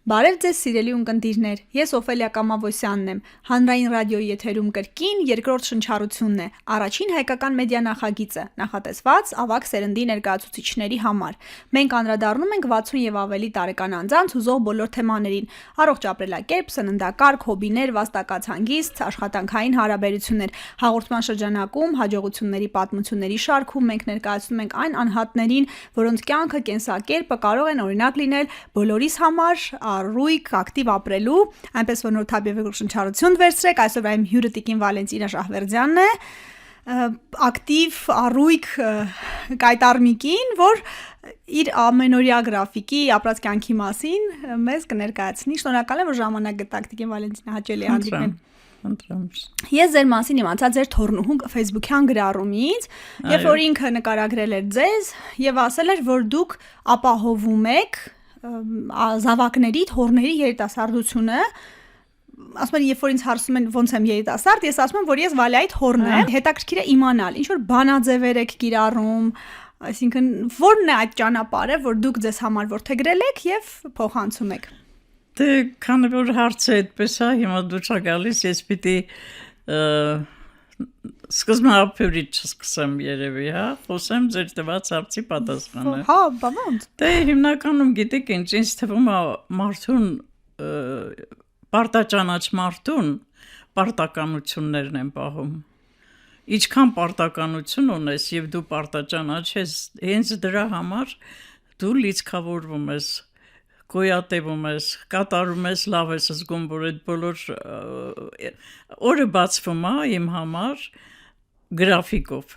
Բարև ձեզ սիրելի ունկնդիրներ, ես Օֆելիա Կամավոսյանն եմ, հանրային ռադիոյի եթերում կրկին երկրորդ շնչառությունն է, առաջին հայկական մեդիա նախագիծը, նախատեսված ավագ սերնդի ներկայացուցիչների համար։ Մենք անդրադառնում ենք 60 եւ ավելի տարեկան անձանց հուզող բոլոր թեմաներին՝ առողջ ապրելակերպ, սննդակարգ, հոբիներ, վաստակած հանգիստ, աշխատանքային հարաբերություններ։ Հաղորդման շրջանակում հաջողությունների պատմությունների շարքում մենք ներկայացնում ենք այն անհատներին, որոնց կյանքը, կենսակերպը կարող են օրինակ լինել բոլորիս համար առույգ ակտիվ ապրելու, այնպես որ նոր թաբիև շնչառություն վերցրեք, այսօր այմ հյուրը տիկին Վալենտինա Շահվերդյանն է, ակտիվ առույգ կայտարմիկին, որ իր ամենօրյա գրաֆիկի ապրած կյանքի մասին մեզ կներկայացնի։ Շնորհակալ եմ, որ ժամանակ գտաք տիկին Վալենտինա, հաճելի հանդիպել։ Ես ձեր մասին իմացա ձեր թորնուհու Facebook-յան գրառումից, երբ որ ինքը նկարագրել էր ձեզ եւ ասել էր, որ դուք ապահովում եք զավակների, թորների երիտասարդությունը, ասում են, երբ որ ինձ հարցում են ոնց եմ երիտասարդ, ես ասում եմ, որ ես Վալիայի թորն եմ, հետաքրքիր է իմանալ, ինչ որ բանաձևեր եք կիրառում, այսինքն ո՞րն է այդ ճանապարհը, որ դուք ձեզ համար որդեգրել եք եւ փոխանցում եք։ Դե քանի որ հարցը այդպես է, հիմա դու չա գալիս, ես պիտի սկզբնա ապյուրից չսկսեմ երևի, հա, խոսեմ ձեր տված հարցի պատասխանը։ Հա, բավանդ։ Դե հիմնականում գիտեք ինչ, ինձ թվում է մարդուն պարտաճանաչ մարդուն պարտականություններն են պահում։ Ինչքան պարտականություն ունես եւ դու պարտաճանաչ ես, հենց դրա համար դու լիցքավորվում ես, գոյատևում ես, կատարում ես, լավ ես զգում, որ այդ բոլոր օրը բացվում է իմ համար գրաֆիկով։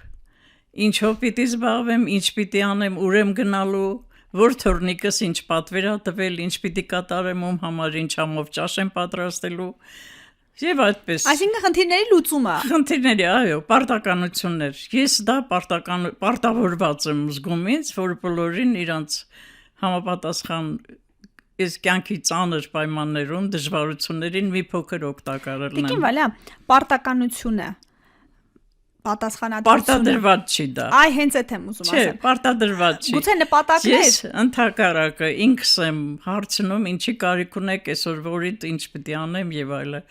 Ինչով պիտի զբաղվեմ, ինչ պիտի անեմ, ուր եմ գնալու, որ թորնիկս ինչ պատվեր ա տվել, ինչ պիտի կատարեմ, ում համար ինչ համով ճաշ եմ պատրաստելու եւ այդպես։ Այսինքն խնդիրների լուծումը։ Խնդիրների, այո, պարտականություններ։ Ես դա պարտավորված եմ զգում ինձ, որ բոլորին իրանց համապատասխան ես կյանքի ծանր պայմաններում դժվարություններին մի փոքր օգտակար լինեմ։ Տիկին Վալիա, պարտականությունը պատասխանատվությունը պարտադրված չի դա։ Այ հենց այդ եմ ուզում ասեմ։ Չէ, պարտադրված չի։ Գուցե նպատակներ։ Ես ընդհակառակը ինքս եմ հարցնում, ինչի կարիք ունեք այսօր, որից ինչ պիտի անեմ եւ այլը։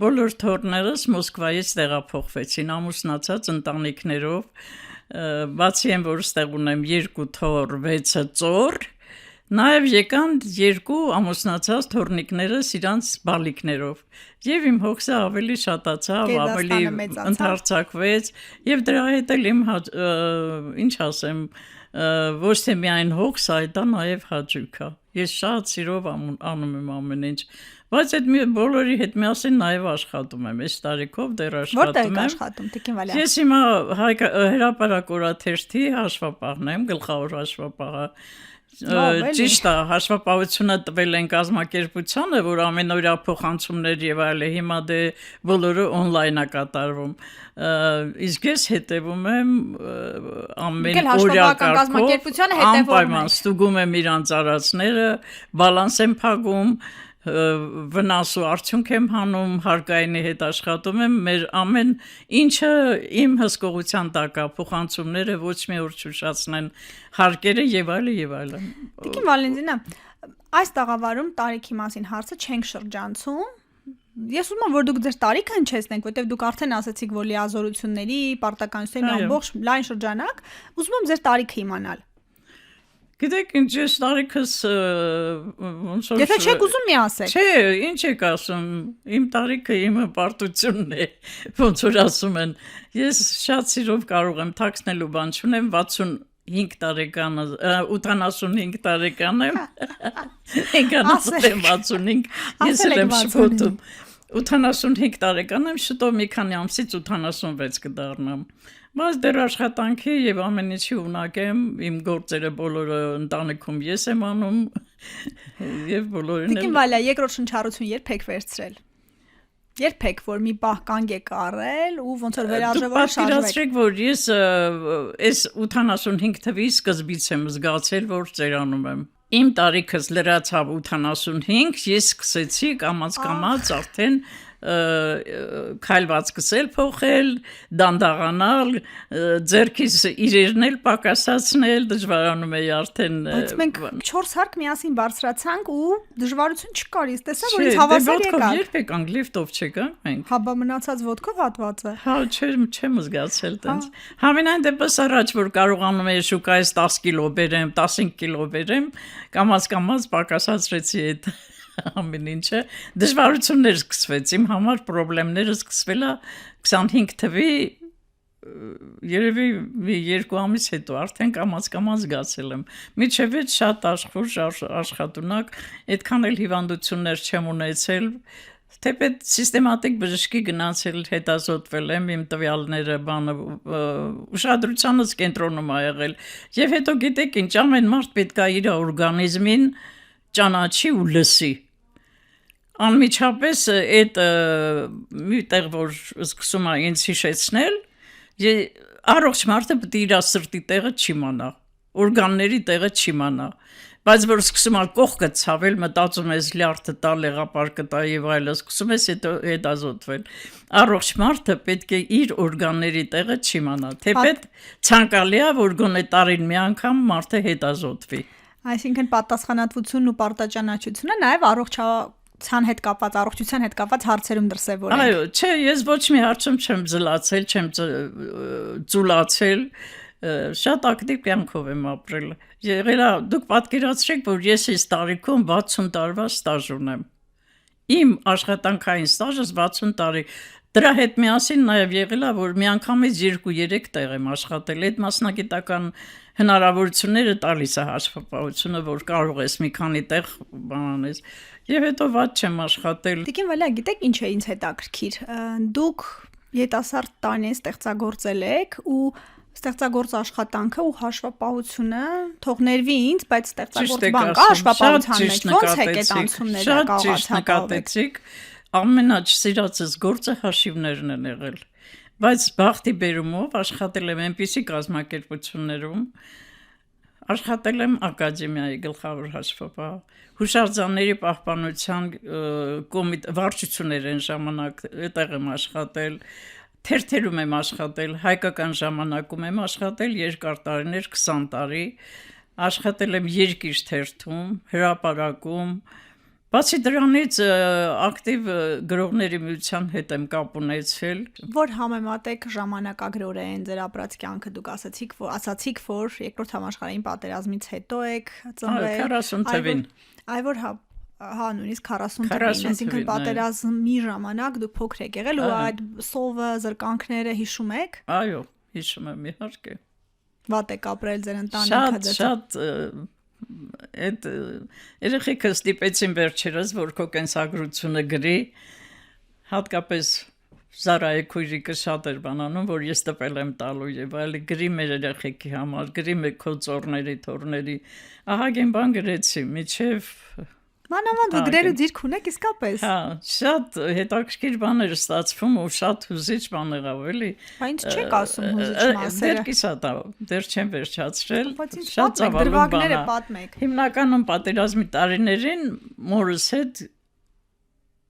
Բոլոր թորներս Մոսկվայից տեղափոխվեցին ամուսնացած ընտանիքներով, բացի այն, որ ստեղ ունեմ 2 թոր, 6 ծոր, նաև եկան 2 ամուսնացած թորնիկներս իրանց բալիկներով եւ իմ հոգսը ավելի շատացավ, ավելի ընդարձակվեց եւ դրա հետ էլ իմ ինչ ասեմ, ոչ թե միայն հոգս, այլ դա նաև հաճույք է։ Ես շատ սիրով անում եմ ամեն ինչ, բայց այդ բոլորի հետ միասին նաև աշխատում եմ, այս տարիքով դեռ աշխատում եմ։ Որտե՞ղ եք աշխատում, Տիկին Վալիա։ Ես հիմա հրապարակ օրաթերթի հաշվապահն եմ, գլխավոր հաշվապահը։ Ճիշտ է, հաշվապահությունը տվել են կազմակերպությանը, որ ամենօրյա փոխանցումներ եւ այլը հիմա դե բոլորը on-line է կատարվում։ Իսկ ես հետևում եմ ամեն օրյա կազմակերպությանը անպայման ստուգում եմ իրանց արածները, բալանս եմ փակում, վնասու արդյունք եմ հանում, հարկայինի հետ աշխատում եմ, մեր ամեն ինչը իմ հսկողության տակ է, փոխանցումները ոչ մի օր չուշացնեն, հարկերը եւ այլը եւ այլն։ Տիկին Վալենտինա, այս տաղավարում տարիքի մասին հարցը չենք շրջանցում։ Ես ուզում եմ, որ դուք ձեր տարիքը հնչեցնեք, որտեղ դուք արդեն ասացիք, որ լիազորությունների, պարտականությունների ամբողջ լայն շրջանակ, ուզում եմ ձեր տարիքը իմանալ։ Գիտեք, ինչ ես տարիքս ոնց որ Եթե չեք ուզում մի ասեք։ Չէ, ինչ եք ասում, իմ տարիքը իմ հպարտությունն է, ոնց որ ասում են։ Ես շատ սիրով կարող եմ թաքցնելու բան չունեմ, 65 տարեկան, 85 տարեկան եմ։ Ինքան ասել եմ 65, ես եմ շփոթում։ 85 տարեկան եմ, շուտով մի քանի ամսից 86 կդառնամ։ Բայց դեռ աշխատանքի եւ ամեն ինչի ունակ եմ, իմ գործերը բոլորը ընտանիքում ես եմ անում եւ բոլորին։ Տիկին Վալիա, երկրորդ շնչառություն երբ եք վերցրել։ Երբ եք որ մի պահ կանգ եք առել ու ոնց որ վերարժևորը շարժվեք։ Պատկերացրեք, որ ես այս 85 թվի սկզբից եմ զգացել, որ ծերանում եմ։ Իմ տարիքս լրացավ 85, ես սկսեցի կամաց-կամաց արդեն քայլված սկսել փոխել, դանդաղանալ, ձերքից իրերն էլ պակասացնել, դժվարանում էի արդեն Բայց մենք 4 հարկ միասին բարձրացանք ու դժվարություն չկար, ես տեսա, որ ինձ հավասար եկավ։ Երբ եկանք լիֆտով չեկանք մենք։ Հա, բա մնացած ոտքով հատվածը։ Հա, չեմ զգացել տենց։ Համենայն դեպս առաջ որ կարողանում էի շուկայից 10 կիլո բերեմ, 15 կիլո բերեմ, կամաց պակասացրեցի այդ ամեն ինչը, դժվարություններ սկսվեց, իմ համար խնդիրները սկսվելա 25 թվի երևի 2 ամիս հետո արդեն կամաց զգացել եմ։ Միջև այդ շատ աշխատունակ, այդքան էլ հիվանդություններ չեմ ունեցել, թեպետ սիստեմատիկ բժշկի գնացել, հետազոտվել եմ, իմ տվյալները ուշադրությանս կենտրոնում ա եղել, եւ հետո գիտեք ինչ, ամեն մարդ պետք է իր օրգանիզմին ճանաչի ու լսի։ Անմիջապես այդ մի տեղ որ սկսում է ինձ հիշեցնել, առողջ մարդը պետք է իր սրտի տեղը չիմանա, օրգանների տեղը չիմանա, բայց որ սկսում է կողքը ցավել, մտածում ես լյարդը տա, լեղապարկը տա եւ այլն, սկսում ես հետազոտվել։ Առողջ մարդը պետք է իր օրգանների տեղը չիմանա, թեպետ ցանկալի է որ գոնե տարին մի անգամ մարդը հետազոտվի։ Այսինքն պատասխանատվությունն ու պարտաճանաչությունը նաև առողջության հետ կապված հարցերում դրսևորենք։ Այո, չէ, ես ոչ մի հարցում չեմ զլացել, չեմ ծուլացել, շատ ակտիվ կյանքով եմ ապրել։ Եղել է, դուք պատկերացրեք, որ ես այս տարիքում 60 տարվա ստաժ ունեմ։ Իմ աշխատանքային ստաժը 60 տարի։ Դրա հետ միասին նաև եղել է, որ միանգամից 2-3 տեղ եմ աշխատել։ Այդ մասնագիտական հնարավորությունները տալիս է հաշվապահությունը, որ կարող ես մի քանի տեղ բանանես։ Եվ հետո ված չեմ աշխատել։ Տիկին Վալյա, գիտեք ինչ է ինձ հետաքրքիր։ Դուք յետասարդ տանեն ստեղծագործել եք ու ստեղծագործ աշխատանքը ու հաշվապահությունը թող ներվի ինձ, բայց ստեղծագործ բան կա հաշվապահության մեջ։ Ոնց է այդ անցումները կարողացաք։ Ամենաչսիրածս գործը հաշիվներն են եղել, բայց բախտի բերումով աշխատել եմ այնպիսի կազմակերպություններում, աշխատել եմ ակադեմիայի գլխավոր հաշվապահ, հուշարձանների պահպանության վարչություններ են ժամանակ, այդտեղ եմ աշխատել, թերթերում եմ աշխատել, հայկական ժամանակում եմ աշխատել երկար տարիներ, 20 տարի, աշխատել եմ երկիր թերթում, հրապարակում, բացի դրանից ակտիվ գրողների միության հետ եմ կապ ունեցել։ Որ համեմատեք ժամանակագրորեն ձեր ապրած կյանքը, դուք ասացիք, որ երկրորդ համաշխարհային պատերազմից հետո եք ծնվել։ 40 թվին։ Այ որ հա նույնիսկ 40 թվին, այսինքն պատերազմի ժամանակ դուք փոքր եք եղել ու այդ սովը, զրկանքները հիշում եք։ Այո, հիշում եմ իհարկե։ Վատ եք ապրել ձեր ընտանիքը։ Շատ այդ երեխեքը ստիպեցին վերջերս, որ քո կենսագրությունը գրի, հատկապես Զարայի քույրիկը շատ էր բանանում, որ ես տպել եմ տալու եւ այլ գրի մեր երեխեքի համար, գրի մեր քո ծորների, թորների, ահագին բան գրեցի, միջև Մանավանդ գրելու ձիրք ունեք իսկապես։ Հա, շատ հետաքրքիր բաներ ստացվում ու շատ հուզիչ բան եղավ, էլի։ Բա ինձ չեք ասում հուզիչ մասերը։ Դեռ կիսա տա, դեռ չեմ վերջացրել։ Շատ ծավալուն բան է պատմեք։ Հիմնականում պատերազմի տարիներին մորս հետ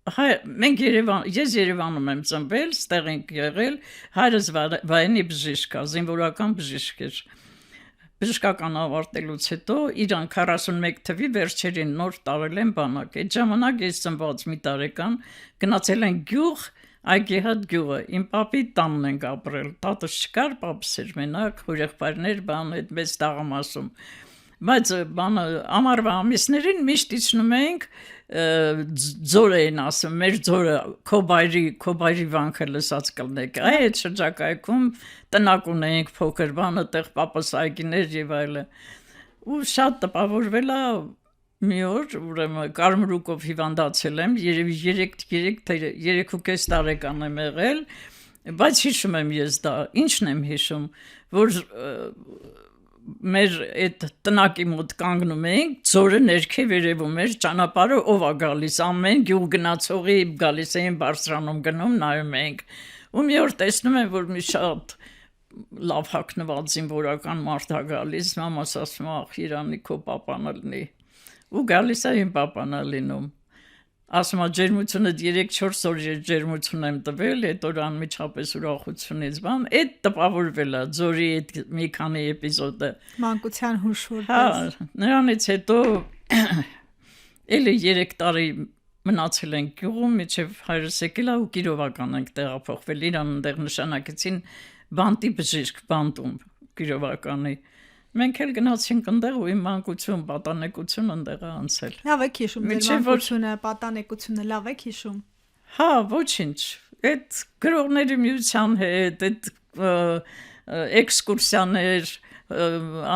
ես Երևանում եմ ծնվել, ստեղ ենք եղել, հայրս վայենի բժիշկ է, զինվորական բժիշկ էր։ Բժշկական ավարտելուց հետո իրան 41 թվի վերջերին նոր տարել են բանակ։ Այդ ժամանակ ես ծնված մի տարեկան գնացել են գյուղ, Այգեհատ գյուղը, իմ պապի տանն ենք ապրել, տատս չկար, պապս էր մենակ, հորեղբայրներ բան այդ մեծ տաղամասում։ Բայց բանը ամառվա ամիսներին միշտ իջնում էինք ձոր էին ասում, մեր ձորը քո բայրի վանքը լսած կլնեք։ Այդ շրջակայքում տնակ ունեինք փոքր բանը, տեղ պապս այգիներ եւ այլն։ Ու շատ տպավորվել է մի օր, ուրեմն կարմրուկով հիվանդացել եմ, երևի 3.5 տարեկան եմ եղել, բայց հիշում եմ ես դա, ինչն եմ հիշում, որ մեր այդ տնակի մոտ կանգնում էինք, ձորը ներքև երևում էր, ճանապարհը ով է գալիս, ամեն գյուղ գնացողի գալիս էին բարձրանում գնում, նայում էինք։ Ու մի օր տեսնում եմ, որ մի շատ լավ հագնված զինվորական մարդ է գալիս, մամաս ասում ախ, Իրանի քո պապան լինի։ Ու գալիս է իմ պապան լինում։ ասում ջերմությունը 3-4 օր ջերմություն եմ տվել, այդ օր անմիջապես ուրախությունից բան, այդ տպավորվել է Ձորի այդ մի քանի էպիզոդը։ Մանկության հուշ Հա, որպես։ նրանից հետո էլի 3 տարի մնացել ենք գյուղում, միջև հայրս եկել է ու Կիրովական ենք տեղափոխվել, իրան այնտեղ նշանակեցին բանտի բժիշկ բանտում Կիրովականի։ Մենք էլ գնացինք այնտեղ ու իմ մանկություն, պատանեկություն այնտեղ է անցել։ Լավ եք հիշում ձեր Մինչև որ- մանկությունը, պատանեկությունը լավ եք հիշում։ Հա, ոչինչ։ Այդ գրողների միության հետ, այդ էքսկուրսիաներ,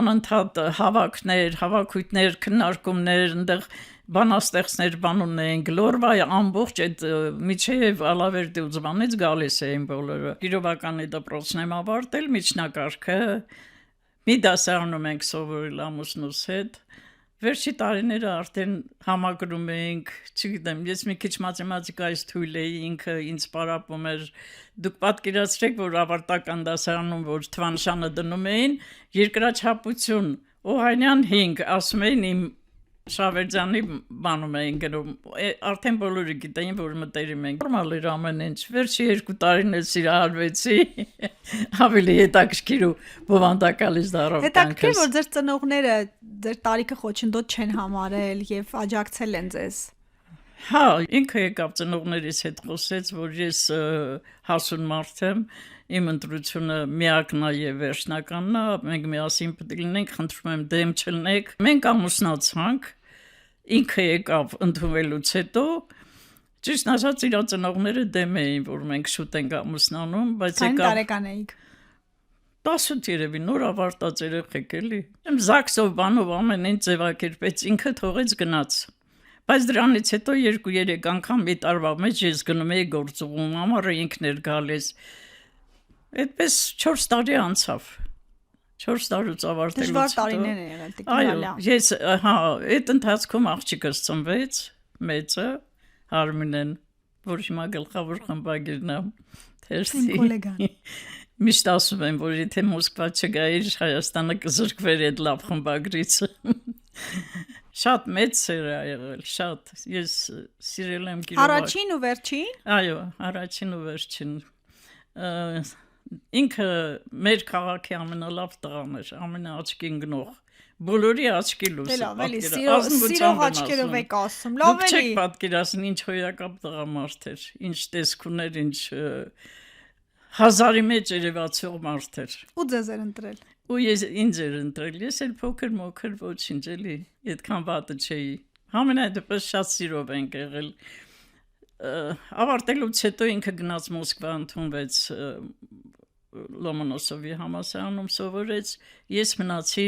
անընդհատ հավաքներ, հավաքույթներ, քննարկումներ, այնտեղ բանաստեղծներ բան ունեին, Գլորվայի ամբողջ այդ միջև Ալավերդի ուզմանից գալիս էին բոլորը։ Կիրովականի դպրոցն եմ ավարտել, միջնակարգը մի դասարանում ենք սովորել ամուսնուս հետ։ Վերջի տարիները արդեն համակրում էինք, չգիտեմ, ես մի քիչ մաթեմատիկայից թույլ էի, ինքը ինձ պարապում էր։ Դուք պատկերացրեք, որ ավարտական դասարանում, որ թվանշանը դնում էին, երկրաչափություն, Օհանյան 5, ասում էին իմ Շավերձյանի բանում էին գնում, արդեն բոլորը գիտեին, որ մտերիմ ենք։ Նորմալ էր ամեն ինչ, վերջի 2 տարին էլ սիրահարվեցի, ավելի հետաքրքիր ու բովանդակալից դառավ Հետաքրքիր կյանքս։ որ ձեր ծնողները ձեր տարիքը խոչընդոտ չեն համարել եւ աջակցել են ձեզ։ Հա, ինքը եկավ ծնողներիս հետ խոսեց, որ ես հասուն մարդ եմ, իմ ընտրությունը միակն է եւ վերջնականն է, մենք միասին պետք է լինենք, խնդրում եմ դեմ չլնեք։ Մենք ամուսնացանք, ինքը եկավ ընդունվելուց հետո, ճիշտ ասած իր ծնողները դեմ էին, որ մենք շուտ ենք ամուսնանում, բայց Քանի եկավ տարեկան էիք։ 18 երևի նոր ավարտած երեխեք էլի։ Զաքսով բանով ամեն ինչ ձևակերպեց, ինքը թողեց գնաց։ Բայց դրանից հետո 2-3 անգամ մի տարվա մեջ ես գնում էի գործուղում, ամառը ինքն էր գալիս։ Այդպես 4 տարի անցավ։ 4 տարուց ավարտելուց Դժվար հետո- տարիներ են եղել Այո, տիկնալա։ ես հա, այդ ընթացքում աղջիկս ծնվեց, մեծը, Արմինեն, որ հիմա գլխավոր խմբագիրն է, Իմ թերթի։ գոլեգան։ Միշտ ասում եմ, որ եթե Մոսկվա չգայիր, Հայաստանը կզրկվեր այդ լավ խմբագրից։ Շատ մեծ սեր է եղել, շատ։ Ես սիրել եմ Կիրովակ։ Առաջին ու վերջին։ Այո, առաջին ու վերջին։ Ինքը մեր քաղաքի ամենալավ տղան էր, ամենաաչքին գնող։ Բոլորի աչքի լույսը։ Դե լավ, էլի պատկերացնում, սիրող ազնվությամբ եմ աչքերով ասում։ եք ասում։ Լավ Դուք չեք էլի։ պատկերացնի ինչ հոյակապ տղամարդ էր, ինչ տեսք ուներ, ինչ հազարի մեջ երևացող մարդ էր։ Ու ձեզ էր ընտրել։ Ու ես ինձ էր ընտրել, ես էլ փոքր մոքր ոչինչ էլի, այդքան վատը չէի։ Համենայնդեպս շատ սիրով ենք եղել։ Ավարտելուց հետո ինքը գնաց Մոսկվա ընդունվեց Լոմոնոսովի համալսարանում սովորեց, ես մնացի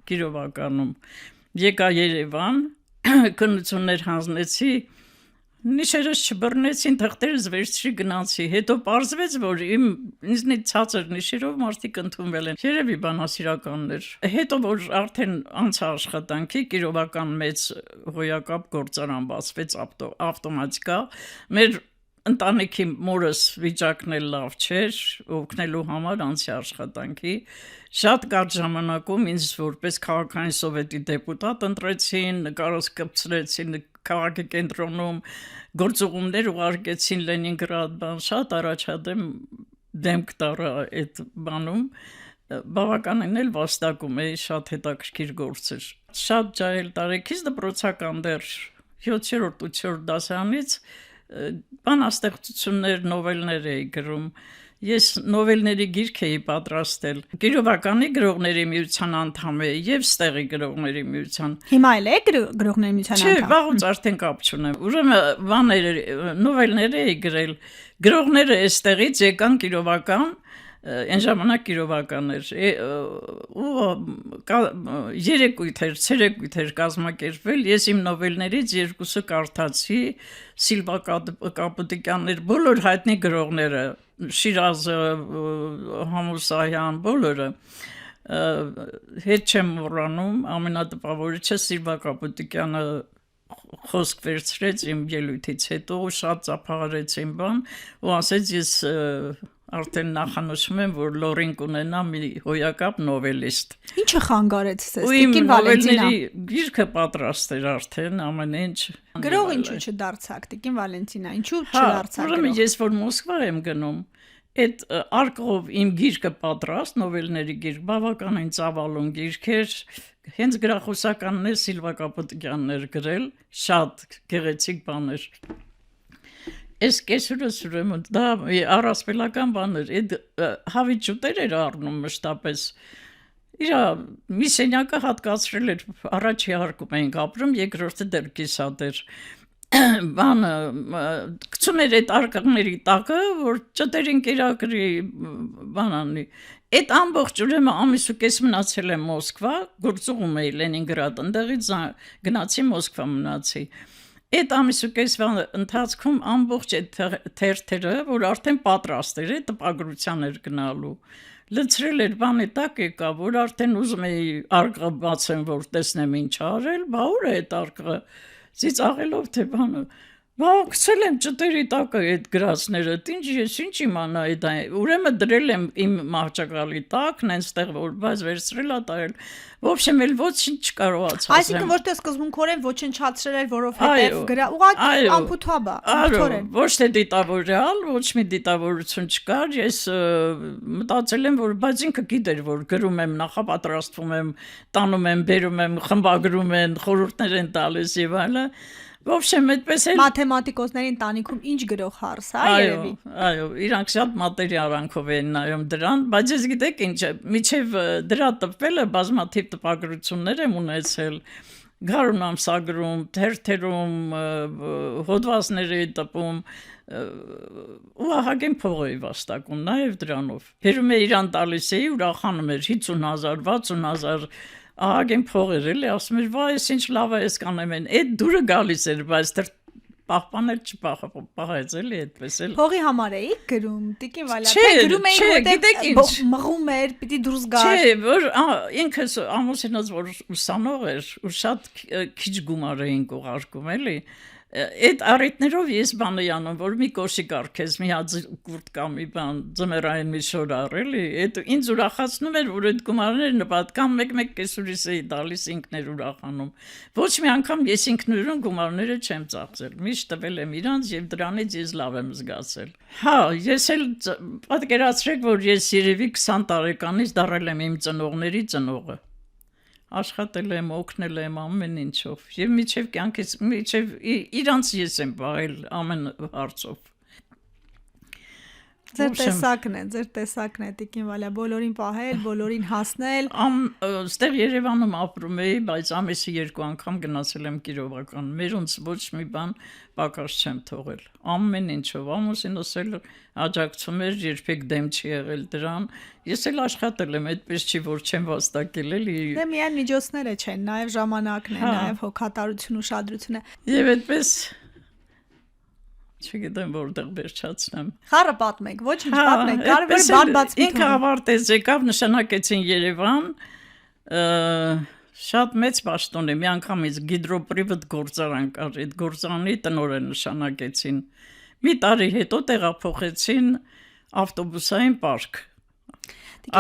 Կիրովականում։ Եկա Երևան, քննություններ հանձնեցի, նիշերս չբռնեցին, թղթերս վերցրի գնացի, հետո պարզվեց, որ ինձնից ցածր նիշերով մարդիկ ընդունվել են, երևի բանասիրականներ։ Հետո որ արդեն անցա աշխատանքի, Կիրովական մեծ հոյակապ գործարան բացվեց ավտոմատիկա, մեր ընտանիքի մորս վիճակն էլ լավ չէր, օգնելու համար անցի աշխատանքի, շատ կարճ ժամանակում ինձ որպես քաղաքային սովետի դեպուտատ ընտրեցին, նկարոց կպցրեցին քաղաքի կենտրոնում, գործուղումներ ուղարկեցին Լենինգրադ, բան շատ առաջադեմ դեմք տարա այդ բանում, բավականին էլ վաստակում էի, շատ հետաքրքիր գործ էր։ Շատ ջահել տարեքից դպրոցական դեռ 7-րդ 8-րդ դասարանից բանաստեղծություններ, նովելներ էի գրում։ Ես նովելների գիրք էի պատրաստել։ Կիրովականի գրողների միության անդամ էի եւ ստեղի գրողների միության։ Հիմա էլ է գրողների միության Չէ, անդամ։ վաղուց արդեն կապ չունեմ։ Ուրեմն բաներ, նովելներ էի գրել։ Գրողները այստեղից եկան Կիրովական, այն ժամանակ Կիրովական էր։ Ու երեկույթ էր, ցերեկույթ էր կազմակերպվել։ Ես իմ նովելներից երկուսը կարդացի, Սիլվա Կապուտիկյաններ, բոլոր հայտնի գրողները, Շիրազը, Համուսահյան, բոլորը հետ չեմ մոռանում, ամենատպավորիչը Սիլվա Կապուտիկյանը խոսք վերցրեց իմ ելույթից հետո, շատ ծափահարեց իմ բան ու ասեց ես արդեն նախանշում եմ, որ Լորին կունենա մի հոյակապ նովելիստ։ Ինչը խանգարեց ձեզ, Ու իմ Տիկին Վալենտինա։ նովելների գիրքը պատրաստ էր արդեն, ամեն ինչ։ Գրող ինչու չդարձակ, Տիկին Վալենտինա, ինչու Հա, չդարձակ ուրեմն գրող։ ես որ Մոսկվա եմ գնում, այդ արկղով իմ գիրքը պատրաստ, նովելների գիրք, բավականին ծավալուն գիրքեր, հենց գրախոսականն է Սիլվա Կապուտյանն էր գրել, շատ գեղեցիկ բաներ։ Այս կեսուրս ուրեմն դա առասպելական բան էր, այդ հավիճուտեր էր առնում մշտապես։ Իրա մի սենյակը հատկացրել էր, առաջի հարկում էինք ապրում, երկրորդը դեռ կիսատ էր։ Բանը գցում էր այդ արկղների տակը, որ ճտերին կերակրի բանանի։ Այդ ամբողջ ուրեմն ամիս ու կես մնացել եմ Մոսկվա, գործուղում էի Լենինգրադ, ընդեղից գնացի Մոսկվա մնացի։ Այդ ամիսու կեսվան ընթացքում ամբողջ այդ թերթերը, որ արդեն պատրաստ էր, տպագրության էր գնալու, լցրել էր բանի տակ եկա, որ արդեն ուզում էի արկղը բացեմ, որ տեսնեմ ինչ արել, բա ուր է այդ արկղը, ծիծաղելով թե բանը, բա գցել եմ ճտերի տակը այդ գրածները, ես ինչ իմանա այդ այն, ուրեմն դրել եմ իմ մահճակալի տակն այնտեղ, որ բայց վերցրել ա տարել, ոբշեմ էլ ոչինչ չկարողացա։ Այսինքն ոչ թե սկզբունքորեն ոչնչացրել էր, որովհետև ուղղակի ամփոփաբա, ամփոփորեն։ Ոչ թե դիտավորյալ, ոչ մի դիտավորություն չկար, ես մտածել եմ, որ բայց ինքը գիտեր, որ գրում եմ, նախապատրաստվում եմ, տանում եմ, բերում եմ, խմբագրում են, խորհուրդներ են տալիս եւ այլն։ Ոբշեմ այդպես էլ Մաթեմատիկոսների ընտանիքում ինչ գրող հարս, երևի։ Այո, իրանք շատ մատերիալանքով են նայում դրան, բայց ես գիտեք ինչ, միջև դրա տպվելը բազմաթիվ տպագրություններ եմ ունեցել, գարուն ամսագրում, թերթերում, հոդվածներ էի տպում, ու ահագին փող էի վաստակում, նաև դրանով։ Բերում էի իրան տալիս էի, ուրախանում էր 50,000, 60,000 ահագին փող էր էլի, ասում էր, վայ, ես ինչ լավ է ես կանեմ են, այդ դուրը գալիս էր, բայց դեռ պահպանել չպահեց էլի, այդպես էլ։ Փողի համար էի գրում, Տիկին Վալա, թե գրում էի, որտեղ մղում էր, պիտի դուրս գար։ Չէ, որ ինքս ամուսինս որ ուսանող էր, ու շատ քիչ գումար էին ուղարկում էլի։ Այդ առիթներով ես բանը անում, որ մի կոշիկ առքես, մի հատ կուրտ կամ մի բան, ձմեռային մի շոր առելի, այդ ինձ ուրախացնում էր, որ այդ գումարները նպատկան մեկ-մեկ կեսուրիս էի տալիս ինքն էր ուրախանում։ Ոչ մի անգամ ես ինքնուրույն գումարները չեմ ծախսել, միշտ տվել եմ իրանց եւ դրանից ես լավ եմ զգացել։ Հա, ես էլ պատկերացրեք, որ ես երևի 20 տարեկանից դառել եմ իմ ծնողների ծնողը։ Աշխատել եմ, օգնել եմ ամեն ինչով եւ միջև կյանքից միջև իրանց ես եմ բաղել ամեն հարցով։ Ձեր տեսակն է Տիկին Վալա, բոլորին պահել, բոլորին հասնել։ Ստեղ Երևանում ապրում էի, բայց ամիսի 2 անգամ գնացել եմ Կիրովական։ Մերոնց ոչ մի բան պակաս չեմ թողել։ Ամեն ինչով ամուսինս էլ աջակցում էր, երբեք դեմ չի եղել դրան։ Ես էլ աշխատել եմ, այդպես չի որ չեմ վաստակել էլի։ Դե միայն միջոցները չեն, նաև ժամանակն է, նաև հոգատարություն, ուշադրություն է։ Եվ այդպես չգիտեմ որտեղ վերջացնեմ։ Խառը պատմեք, ոչինչ պատմեք, կարևորը բան բացվի։ Ինքը ավարտեց եկավ, նշանակեցին Երևան, շատ մեծ պաշտոն է, մի անգամից գիդրոպրիվատ գործարան կար, այդ գործարանի տնօրեն նշանակեցին։ Մի տարի հետո տեղափոխեցին ավտոբուսային պարկ։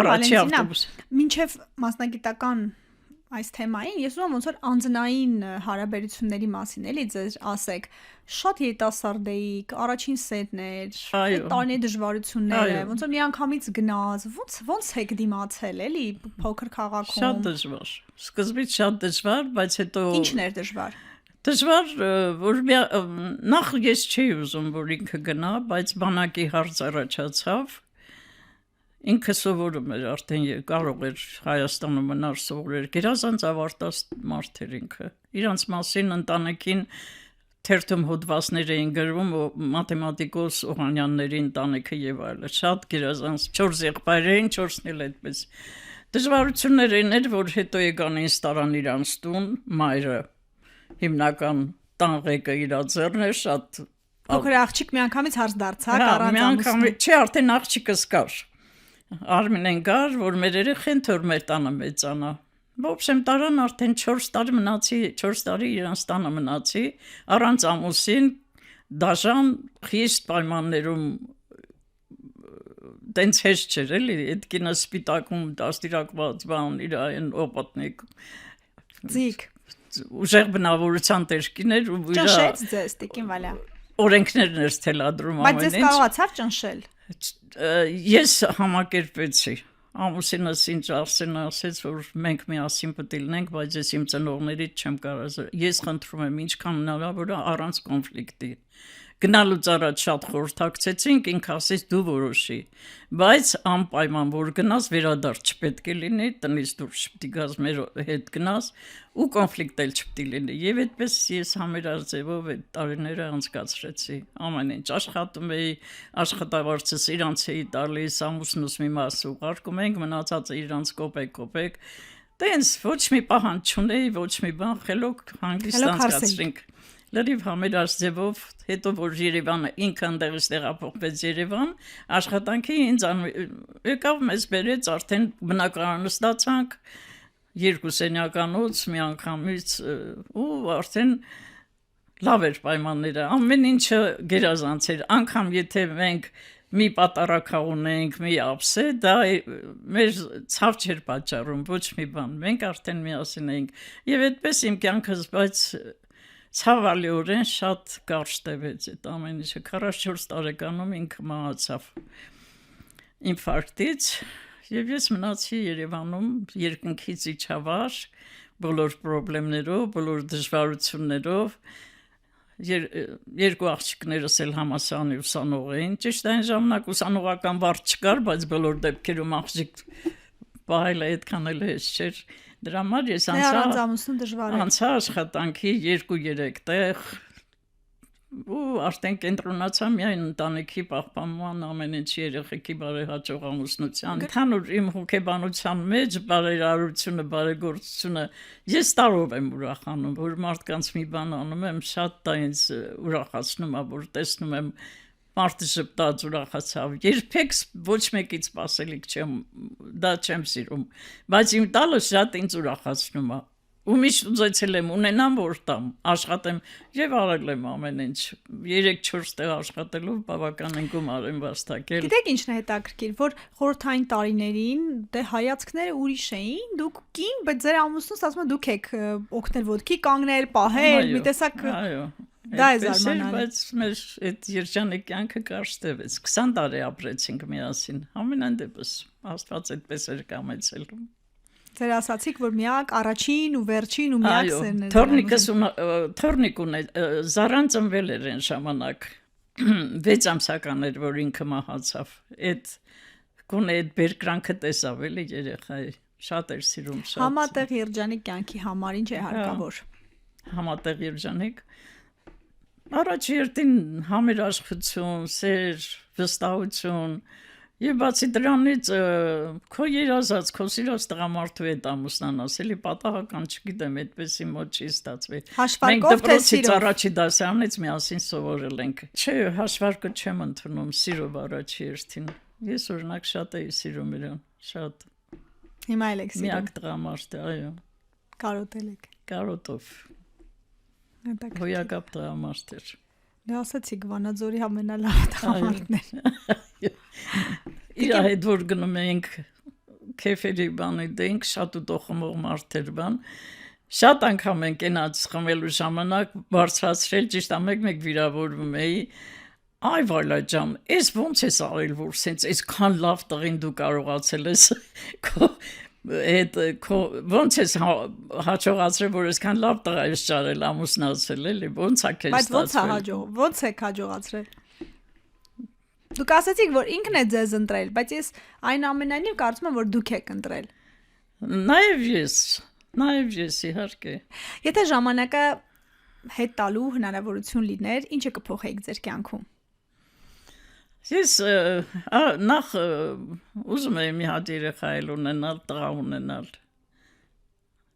Առաջի ավտոբուս։ Մինչև մասնագիտական այս թեմային, ես ուզում եմ ոնց որ անձնային հարաբերությունների մասին էլի ձեզ ասեք, շատ երիտասարդ էիք, առաջին սերն էր, տարիների դժվարությունները, ոնց որ միանգամից գնաց, ոնց եք դիմացել էլի փոքր քաղաքում։ Շատ դժվար։ Սկզբից շատ դժվար, բայց հետո Ինչն էր դժվար։ Դժվար, որ նախ ես չէի ուզում, որ ինքը գնա, բայց բանակի հարց առաջացավ։ Ինքը սովորում էր արդեն կարող էր Հայաստանում մնար սովորել, գերազանց ավարտած մարդ էր ինքը։ Իրանց մասին ընտանեկին թերթում հոդվածներ էին գրվում մաթեմատիկոս Օհանյանների ընտանիքը եւ այլն։ Շատ գերազանց 4 եղբայր էին, 4-ն էլ այդպես։ Դժվարություններ էին, որ հետո եկան ինձ տարան իրանց տուն, մայրը հիմնական տանղեկը իր ձեռն էր, շատ փոքր աղջիկ միանգամից հարց դարձավ առանց ամուսնու։ Չէ, արդեն աղջիկս կար։ Արմինեն գար, որ մեր երեխեն թող մեր տանը մեծանա։ Ոբշեմ տարան արդեն 4 տարի մնացի, 4 տարի իրանց տանը մնացի, առանց ամուսին, դաժան խիստ պայմաններում տենց հեշտ չէր էլի, այդ կինը սպիտակում դաստիարակված բան իր այն օպատնիկ Ձիկ ուժեղ բնավորության տեսքիներ ու իր ճնշեց ձեզ Տիկին Վալյա օրենքներն էր թելադրում բայց ձեզ կարողացավ ճնշել ես համակերպեցի ամուսինս ինձ ասեց որ մենք միասին պետք է լինենք բայց ես իմ ծնողներից չեմ կարող ես խնդրում եմ ինչքան հնարավոր է առանց կոնֆլիկտի գնալուց առաջ շատ խորհրդակցեցինք ինքը ասեց դու որոշի բայց անպայման որ գնաս վերադարձ չպետք է լինի տնից դուրս չպետք է գաս մեր հետ գնաս ու կոնֆլիկտ էլ չպետք է լինի եւ այդպես ես համերաձևով այդ տարիները անցկացրեցի ամեն ինչ աշխատում էի աշխատավարձս իրանց էի տալիս ամուսնուս մի մաս ուղարկում ենք մնացածը իրանց կոպեկ տենց ոչ մի պահանջ չունեի ոչ մի բան խելոք հանգիստ անցկացրինք լրիվ համերաձևով հետո որ Երևանը ինքը ընդեղից տեղափոխվեց Երևան աշխատանքի ինձ եկավ մեզ բերեց արդեն բնակարանը ստացանք երկու սենյականոց մի անգամից ու արդեն լավ էր պայմանները ամեն ինչը գերազանց էր անգամ եթե մենք մի պատարակա ունենք մի ափսե դա մեր ցավ չէր պատճառում ոչ մի բան մենք արդեն միասին էինք եւ այդպես իմ կյանքս բայց ցավալիորեն շատ կարճ տևեց այդ ամեն ինչը 44 տարեկանում ինքը մահացավ ինֆարկտից եւ ես մնացի Երևանում երկնքից իջավար բոլոր խնդիրներով բոլոր դժվարություններով երկու աղջիկներս էլ համալսարանի ուսանող էին ճիշտ այն ժամանակ ուսանողական վարկ չկար բայց բոլոր դեպքերում աղջիկ պահելը այդքան էլ հեշտ չէր դրա համար ես անցա աշխատանքի 2-3 տեղ ու արդեն կենտրոնացա միայն ընտանիքի պահպանման ամեն ինչի երեխեքի բարեհաճող ամուսնության ընդհանուր իմ հոգեբանության մեջ բարերարությունը բարեգործությունը ես տարով եմ ուրախանում որ մարդկանց մի բան անում եմ շատ դա ինձ ուրախացնում է որ տեսնում եմ մարդը շփտած ուրախացավ երբեք ոչ մեկից սпасելիք չեմ դա չեմ սիրում բայց իմ տալը շատ ինձ ուրախացնում է ու միշտ ուզեցել եմ ունենամ որ տամ աշխատեմ եւ արել եմ ամեն ինչ 3-4 տեղ աշխատելով բավականին գումար եմ վաստակել գիտեք ինչն է հետաքրքիր որ խորհրդային տարիներին դե հայացքները ուրիշ էին դուք կին բայց ձեր ամուսնուս ասում է դուք եք օգնել ոդքի կանգնել պահել մի տեսակ այո դա է զարմանալի բայց մեր այդ երջանիկ կյանքը կարճ տևեց 20 տարի ապրեցինք միասին ամենայն դեպս Աստված այդպես էր կամեցել Ձեր ասացիք որ միակ առաջին ու վերջին ու միակ սերն էր թորնիկ ուներ Զարան ծնվել էր այն ժամանակ 6 ամսական էր որ ինքը մահացավ այդ գոնե այդ բերկրանքը տեսավ էլի երեխայի շատ էր սիրում շատ համատեղ երջանիկ կյանքի համար ինչ է հարկավոր համատեղ երջանիկ առաջ երթին համերաշխություն սեր վստահություն Եվ բացի դրանից քո երազած, քո սիրած տղամարդու հետ ամուսնանաս, էլի պատահական չգիտեմ, այդպեսի մոտ չի ստացվի։ Հաշվարկով թե սիրով։ Մենք առաջի դասարանից միասին սովորել ենք։ Չէ, հաշվարկը չեմ ընդունում, սիրով առաջի երթին։ Ես օրինակ շատ էի սիրում իրան, շատ։ Հիմա էլ եք սիրում։ Միակ տղամարդը, այո։ Կարոտել եք։ Կարոտով։ Հոյակապ տղամարդ էր։ Դե ասացիք Վանաձորի ամենալավ տղամարդներ։ Իր հետ որ գնում ենք քեֆերի բանի դենք շատ ու խմող մարդեր բան շատ անգամ ենք այնած խմելու ժամանակ բարձրացրել ճիշտ մեկ վիրավորվում էի այ վալա ջան էս ոնց է արել որ սենց այսքան լավ տղին դու կարողացել ես այդ ոնց է հաջողացրել որ այսքան լավ տղա ես ճարել ամուսնացել էլի ոնց է քեզ ստացվել ոնց է հաջողացրել Դուք ասացիք, որ ինքն է ձեզ ընտրել, բայց ես այն ամենայնիվ կարծում եմ, որ դուք եք ընտրել։ Նաև ես իհարկե։ Եթե ժամանակը հետ տալու հնարավորություն լիներ, ինչը կփոխեիք ձեր կյանքում։ Ես նախ ուզում եմ մի հատ երեխա ունենալ, տղա ունենալ։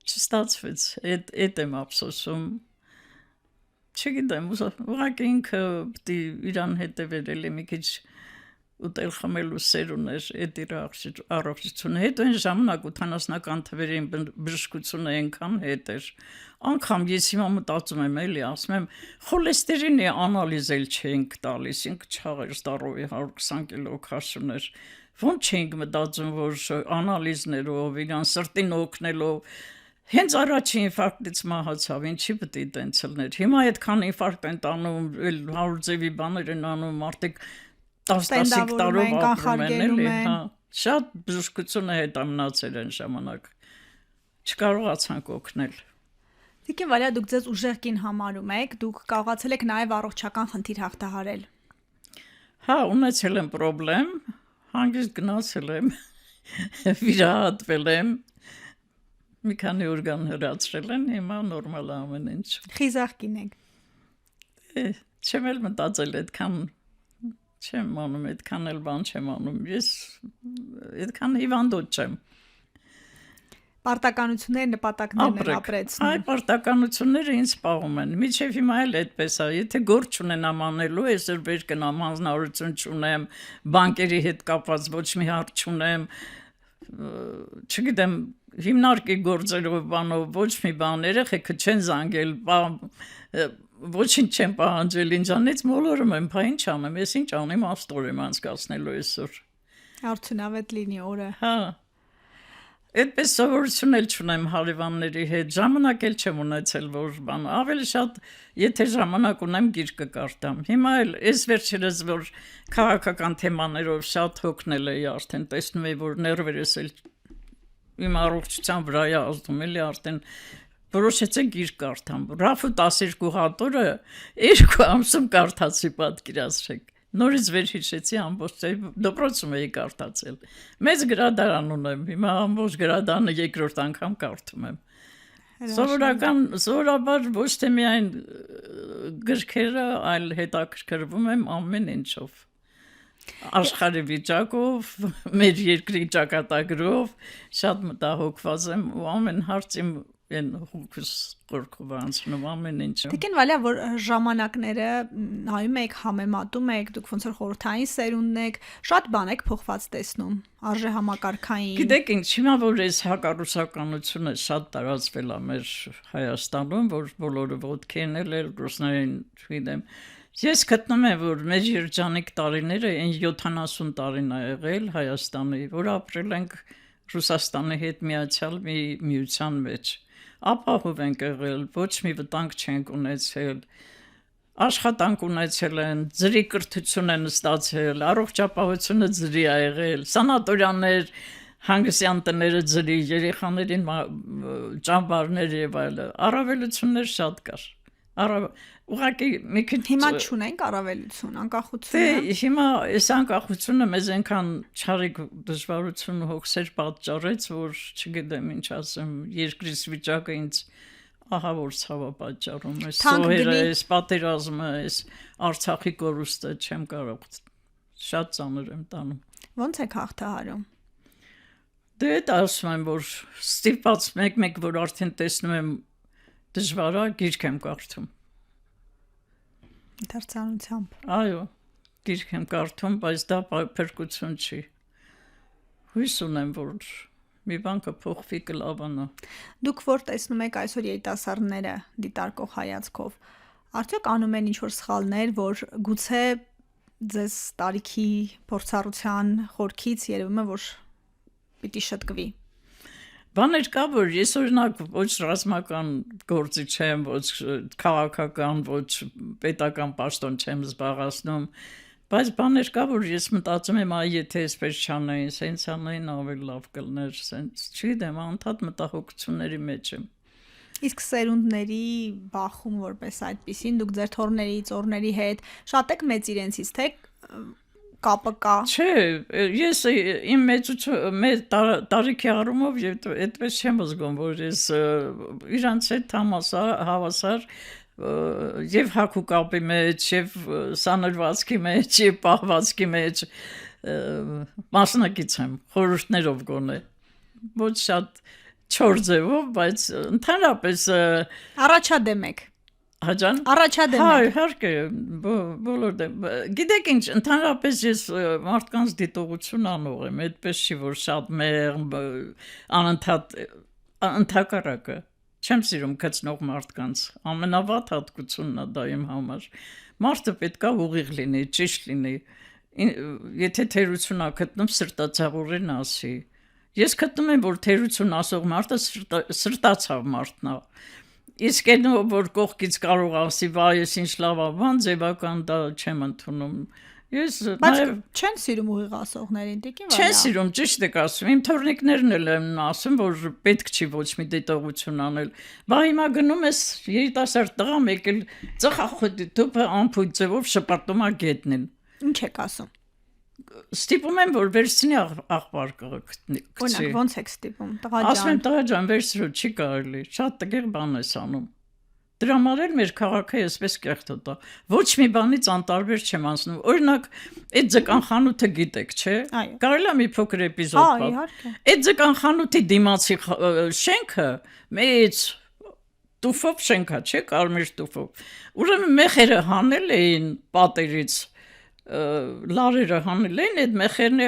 Չստացվեց, այդ եմ ափսոսում։ Չգիտեմ, ուղղակի ինքը պիտի իրան հետևել էլի մի քիչ ուտել խմելու սեր ուներ, այդ իր առողջությունը։ Հետո այն ժամանակ 80-ական թվերին բժշկությունը այնքան հետ էր։ Անկամ ես հիմա մտածում եմ էլի, ասում եմ, խոլեստերինի անալիզ էլ չենք տալիս, ինքը չաղեր ստարովի 120 կիլո քաշ ուներ։ ոնց չենք մտածում, որ անալիզներով, իրան սրտին օգնելով հենց առաջին ինֆարկտից մահացավ, ինչի պետք է տենց լիներ։ Հիմա այդքան ինֆարկտ են տանում, 100 ձևի բաներ են անում, մարդիկ 10-15 տարով ապրում են, էլի, հա։ Շատ բժշկությունը հետա մնացել են ժամանակ։ Չկարողացանք օգնել։ Տիկին Վալիա, դուք ձեզ ուժեղ կին համարում եք, դուք կարողացել եք նաև առողջական խնդիր հաղթահարել։ Հա, ունեցել եմ պրոբլեմ, հանգիստ գնացել եմ, վիրահատվել եմ, մի քանի օրգան հրացրել են, հիմա նորմալ է ամեն ինչ։ Խիզախ կին եք։ Չեմ էլ մտածել այդքան, չեմ անում, այդքան էլ բան չեմ անում, ես այդքան հիվանդոտ չեմ։ Պարտականությունները, նպատակներն են ապրեցնում։ Այ պարտականությունները ինձ սպառում են։ Միջև հիմա էլ այդպես է, եթե գործ չունենամ անելու, այսօր վեր գնամ, հանձնարարություն չունեմ, բանկերի հետ կապված ոչ մի հարց չունեմ, չգիտեմ, հիմնարկի գործերով բանով ոչ մի բան, երեխեքը չեն զանգել, ոչինչ չեն պահանջել ինձանից, մոլորում եմ, բա ինչ անեմ, ես ինչ անեմ, աստոր եմ անցկացնելու այսօր։ Արդյունավետ լինի օրը։ Հա։ Այդպես սովորություն էլ չունեմ հարևանների հետ, ժամանակ էլ չեմ ունեցել, որ բան, ավելի շատ, եթե ժամանակ ունեմ, գիրք կկարդամ։ Հիմա էլ այս վերջերս, որ քաղաքական թեմաներով շատ հոգնել էի արդեն, տեսնում էի, որ ներվերս էլ իմ առողջության վրա է ազդում, էլի արդեն որոշեցի գիրք կարդամ։ Ռաֆու 12 հատորը 2 ամսում կարդացի, պատկերացրեք։ Նորից վեր հիշեցի ամբողջ դպրոցում էի կարդացել։ Մեծ գրադարան ունեմ, հիմա ամբողջ գրադարանը երկրորդ անգամ կարդում եմ։ Սովորաբար ոչ թե միայն գրքերը, այլ հետաքրքրվում եմ ամեն ինչով։ Աշխարհի վիճակով, մեր երկրի ճակատագրով, շատ մտահոգված եմ ու ամեն հարց իմ հոգուս կորքով անցնում ամեն ինչը։ Տիկին Վալիա, որ ժամանակները նայում եք, համեմատում եք, դուք ոնց որ խորհրդային սերունդն եք, շատ բան եք փոխված տեսնում, արժե համակարգային։ Գիտեք ինչ, հիմա որ այս հակառուսականությունը շատ տարածվել է մեր Հայաստանում, որ բոլորը ոտքի են ելել, ռուսներին չգիտեմ, ես գտնում եմ, որ մեր երջանիկ տարիները այն 70 տարին է եղել Հայաստանի, որ ապրել ենք Ռուսաստանի հետ միացյալ մի միության մեջ։ Ապահով ենք եղել, ոչ մի վտանգ չենք ունեցել, աշխատանք ունեցել են, ձրի կրթություն են ստացել, առողջապահությունը ձրի է եղել, սանատորիաներ, հանգստյան տները ձրի, երեխաներին ճամբարներ եւ այլն, առավելություններ շատ կար։ Ուղղակի մի քիչ հիմա չունենք առավելություն, անկախությունը։ Դե հիմա այս անկախությունը մեզ այնքան չարիք դժվարություն ու հոգսեր պատճառեց, որ չգիտեմ ինչ ասեմ, երկրից վիճակը ինձ ահա որ ցավ է պատճառում, այս սոհերը, այս պատերազմը, այս Արցախի կորուստը չեմ կարող, շատ ծանր եմ տանում։ Ոնց եք հաղթահարում։ Դե դա ասում եմ, որ ստիպված մեկ-մեկ որ արդեն տեսնում եմ դժվար է, գիրք եմ կարդում։ Դարձանությամբ։ Այո, գիրք եմ կարդում, բայց դա փրկություն չի։ Հույս ունեմ, որ մի բան կփոխվի, կլավանա։ Դուք որ տեսնում եք այսօր երիտասարդները դիտարկող հայացքով, արդյոք անում են ինչ-որ սխալներ, որ գուցե ձեզ տարիքի փորձառության խորքից երևում է, որ պիտի շտկվի։ Բաներ կա, որ ես օրինակ ոչ ռազմական գործի չեմ, ոչ քաղաքական, ոչ պետական պաշտոն չեմ զբաղեցնում, բայց բաներ կա, որ ես մտածում եմ, այ եթե այսպես չանեին, սենց անեին ավելի լավ կլներ, սենց չգիտեմ, անդադ մտահոգությունների մեջ եմ։ Իսկ սերունդների բախում որպես այդպեսին, դուք ձեր թորների, ծորների հետ շատ եք մեծ իրենցից, թե կապը կա։ Չէ, ես իմ մեծ տարիքի առումով այդպես չեմ զգում, որ ես իրանց հետ հավասար եւ հակու կապի մեջ, եւ սանրվածքի մեջ, եւ պահվածքի մեջ մասնակից եմ, խորհուրդներով գոնե։ Ոչ շատ չոր ձևով, բայց ընդհանրապես առաջադեմ եք։ Հաջան։ Առաջադեմ եք։ Հա, եք։ իհարկե, բոլոր դեմ։ Գիտեք ինչ, ընդհանրապես ես մարդկանց դիտողություն անող եմ, այդպես չի, որ շատ մեղմ, անընդհատ ընդհակառակը։ Չեմ սիրում գծնող մարդկանց, ամենավատ հատկությունն է դա իմ համար։ Մարդը պետք է ուղիղ լինի, ճիշտ լինի, եթե թերություն ա գտնում սրտացավորեն ասի։ Ես գտնում եմ, որ թերություն ասող մարդը սրտացավ մարդն է։ Իսկ այն որ կողքից կարող ասի, վայ, ես ինչ լավ բան, ձևական դա չեմ ընդունում։ Ես Բայց չեն սիրում ուղիղ ասողներին, տիկին Վանյա։ Չեն սիրում, ճիշտ եք ասում։ Իմ թորնիկներն էլ են ասում, որ պետք չի ոչ մի դիտողություն անել։ Բա հիմա գնում ես երիտասարդ տղա մեկ էլ ծխախոտի թուփը ամփոփ ձևով շպրտում է գետնին։ Ինչ եք ասում։ Ստիպում եմ, որ վերցնի աղբար կգտնի։ Օրինակ, ոնց եք ստիպում, տղա Ասում եմ, ջան։ տղա ջան, վերցրու, չի կարելի։ Շատ տգեղ բան ես անում։ Դրա համար էլ մեր քաղաքը այսպես կեղտոտ է։ Ոչ մի բանից անտարբեր չեմ անցնում։ Օրինակ, այդ ձկան խանութը գիտեք, չէ՞։ Այո։ Կարելի է մի փոքր էպիզոդ Հա, պատմել։ իհարկե։ Այդ ձկան խանութի դիմացի շենքը մեծ տուֆով շենք է, չէ՞, կարմիր տուֆով։ Ուրեմն մեխերը հանել էին պատերից, լարերը հանել էին այդ մեխերն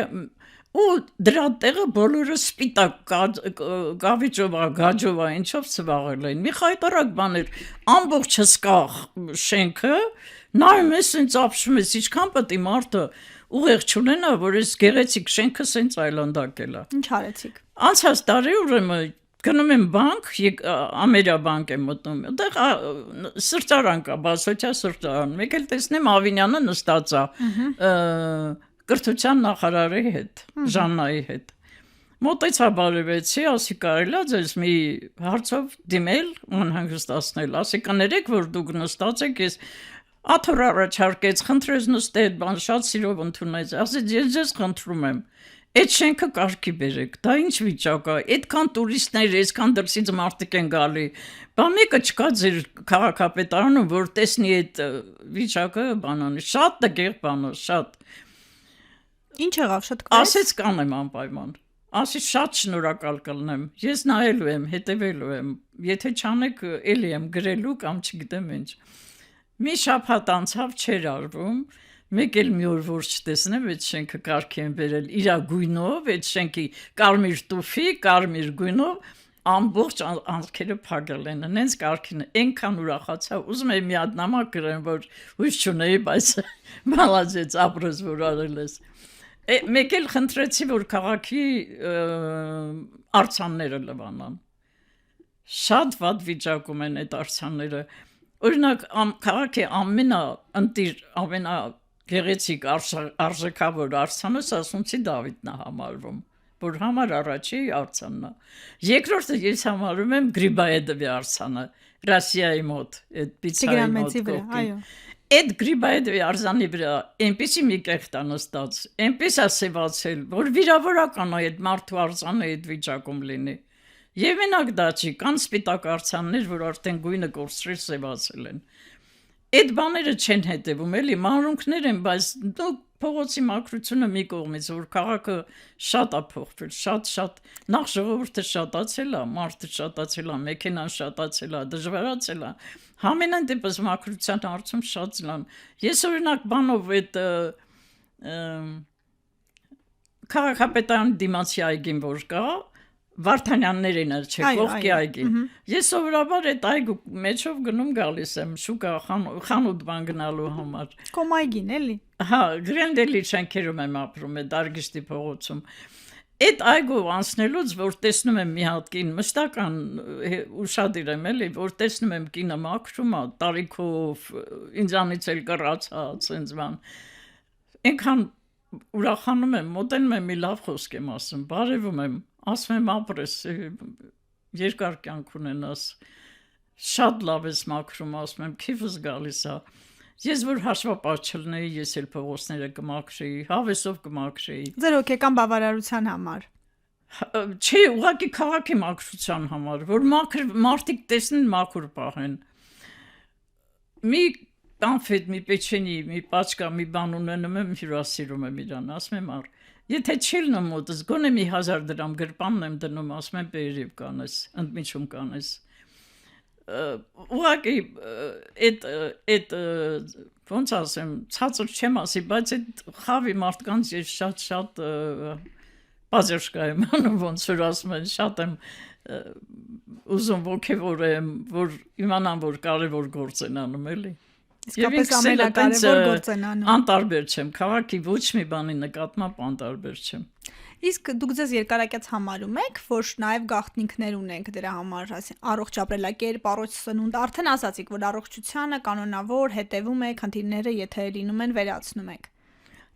ու դրա տեղը բոլորը սպիտակ գավիճով, գաջով, ինչով ծվաղել էին։ Մի խայտարակ բան էր, ամբողջ հսկա շենքը, նայում ես, ինձ ապշում ես, ինչքան պետք է մարդը ուղեղ չունենա, որ այս գեղեցիկ շենքը սենց այլանդակել է։ Ինչ արեցիք։ Անցած տարի ուրեմն գնում եմ բանկ, Ամերիա բանկ եմ մտնում, այդտեղ սրճարան կա, բացօթյա սրճարան, մեկ էլ տեսնեմ Ավինյանը նստած է կրթության նախարարի հետ, Ժաննայի հետ։ Մոտեցա բարևեցի, ասի կարելի է ձեզ մի հարցով դիմել, անհանգստացնել, ասի կներեք, որ դուք նստած եք, ես աթոռ առաջարկեց, խնդրեց նստել, բան շատ սիրով ընդունեց, ասեց ես ձեզ խնդրում եմ, այդ շենքը կարգի բերեք, դա ինչ վիճակ է, այդքան տուրիստներ, այսքան դրսից մարդիկ են գալի, բա մեկը չկա ձեր քաղաքապետարանում, որ տեսնի այդ վիճակը բանանի, շատ տգեղ բան է, շատ։ Ինչ եղավ, շատ կվեց։ Ասեց կանեմ անպայման։ Ասի շատ շնորհակալ կլնեմ։ Ես նայելու եմ, հետևելու եմ։ Եթե չանեք, էլի եմ գրելու կամ չգիտեմ ինչ։ Մի շաբաթ անցավ չէր արվում։ Մեկ էլ մի օր որ չտեսնեմ, այդ շենքը կարգի են բերել իր գույնով, այդ շենքի կարմիր տուֆի, կարմիր գույնով ամբողջ անցքերը փակել են։ Նենց կարգին այնքան ուրախացա, ուզում եմ մի հատ նամակ գրեմ, որ հույս չունեի, բայց մալացեց ապրես որ արել ես։ Մեկ էլ խնդրեցի, որ քաղաքի արձանները լվանան։ Շատ վատ վիճակում են այդ արձանները։ Օրինակ, քաղաքի ամենագեղեցիկ արժեքավոր արձանը Սասունցի Դավիթն է համարվում, որ համար առաջի արձանն է։ Երկրորդը ես համարում եմ Գրիբայեդովի արձանը, Ռասիայի մոտ, այդ պիցայի մոտ կողքին։ Այդ Գրիբայեդովի արձանի վրա այնպեսի մի կեղտ է նստած, այնպես է սևացել, որ վիրավորական է այդ մարդու արձանը այդ վիճակում լինի։ Եվ մենակ դա չի, կան սպիտակ արձաններ, որ արդեն գույնը կորցրել սևացել են։ Այդ բաները չեն հետևում, էլի մանրունքներ են, բայց դու փողոցի մաքրությունը մի կողմից, որ քաղաքը շատ է փոխվել, շատ, նախ ժողովուրդը շատացել է, մարդը շատացել է, մեքենան շատացել է, դժվարացել է, համենայն դեպս մաքրության հարցում շատ լան։ Ես օրինակ բանով այդ քաղաքապետարանի դիմացի այգին որ կա, Վարդանյաններին էլ չէ, կողքի այգին։ Ես սովորաբար այդ այգու մեջով գնում գալիս եմ շուկա խանութ բան գնալու համար։ Կոմայգին էլի։ Հա, Գրենդելի շենքերում եմ ապրում, այդ Արգիշտի փողոցում։ Այդ այգու անցնելուց, որ տեսնում եմ մի հատ կին, մշտական ուշադիր եմ էլի, որ տեսնում եմ կինը մաքրում է, տարիքով, ինձանից էլ կռացած, ինձ բան։ Այնքան ուրախանում եմ, մոտենում եմ մի լավ խոսք եմ ասում, բարևում եմ, ասում եմ ապրես, երկար կյանք ունենաս, շատ լավ ես մաքրում, ասում եմ, քիֆս գալիս է, ես որ հաշվապահ չլնեի, ես էլ փողոցները կմաքրեի, հավեսով կմաքրեի։ Ձեր հոգեկան բավարարության համար։ Չէ, ուղղակի քաղաքի մաքրության համար, որ մարդիկ տեսնեն մաքուր պահեն։ Մի կոնֆետ, մի պեչենի, մի պաչկա, մի բան ունենում եմ, հյուրասիրում եմ իրան, ասում եմ առ։ Եթե չի լնում մոտս, գոնե մի 1000 դրամ գրպանն եմ դնում, ասում եմ բերիվ կանես, ընդմիջում կանես։ Ուղղակի այդ ոնց ասեմ, ցածր չեմ ասի, բայց այդ խավի մարդկանց ես շատ բաժշկա եմ անում, ոնց որ ասում են, շատ եմ ուզում ոգևորեմ, որ իմանամ, որ կարևոր գործ են անում, էլի։ Իսկապես ամենակարևոր գործ են անում։ Անտարբեր չեմ, քաղաքի ոչ մի բանի նկատմամբ անտարբեր չեմ։ Իսկ դուք ձեզ երկարակյաց համարում եք, որ նաև գաղտնիքներ ունենք դրա համար, առողջ ապրելակերպ, առողջ սնունդ, արդեն ասացիք, որ առողջությանը կանոնավոր հետևում եք, խնդիրները եթե լինում են, վերացնում եք։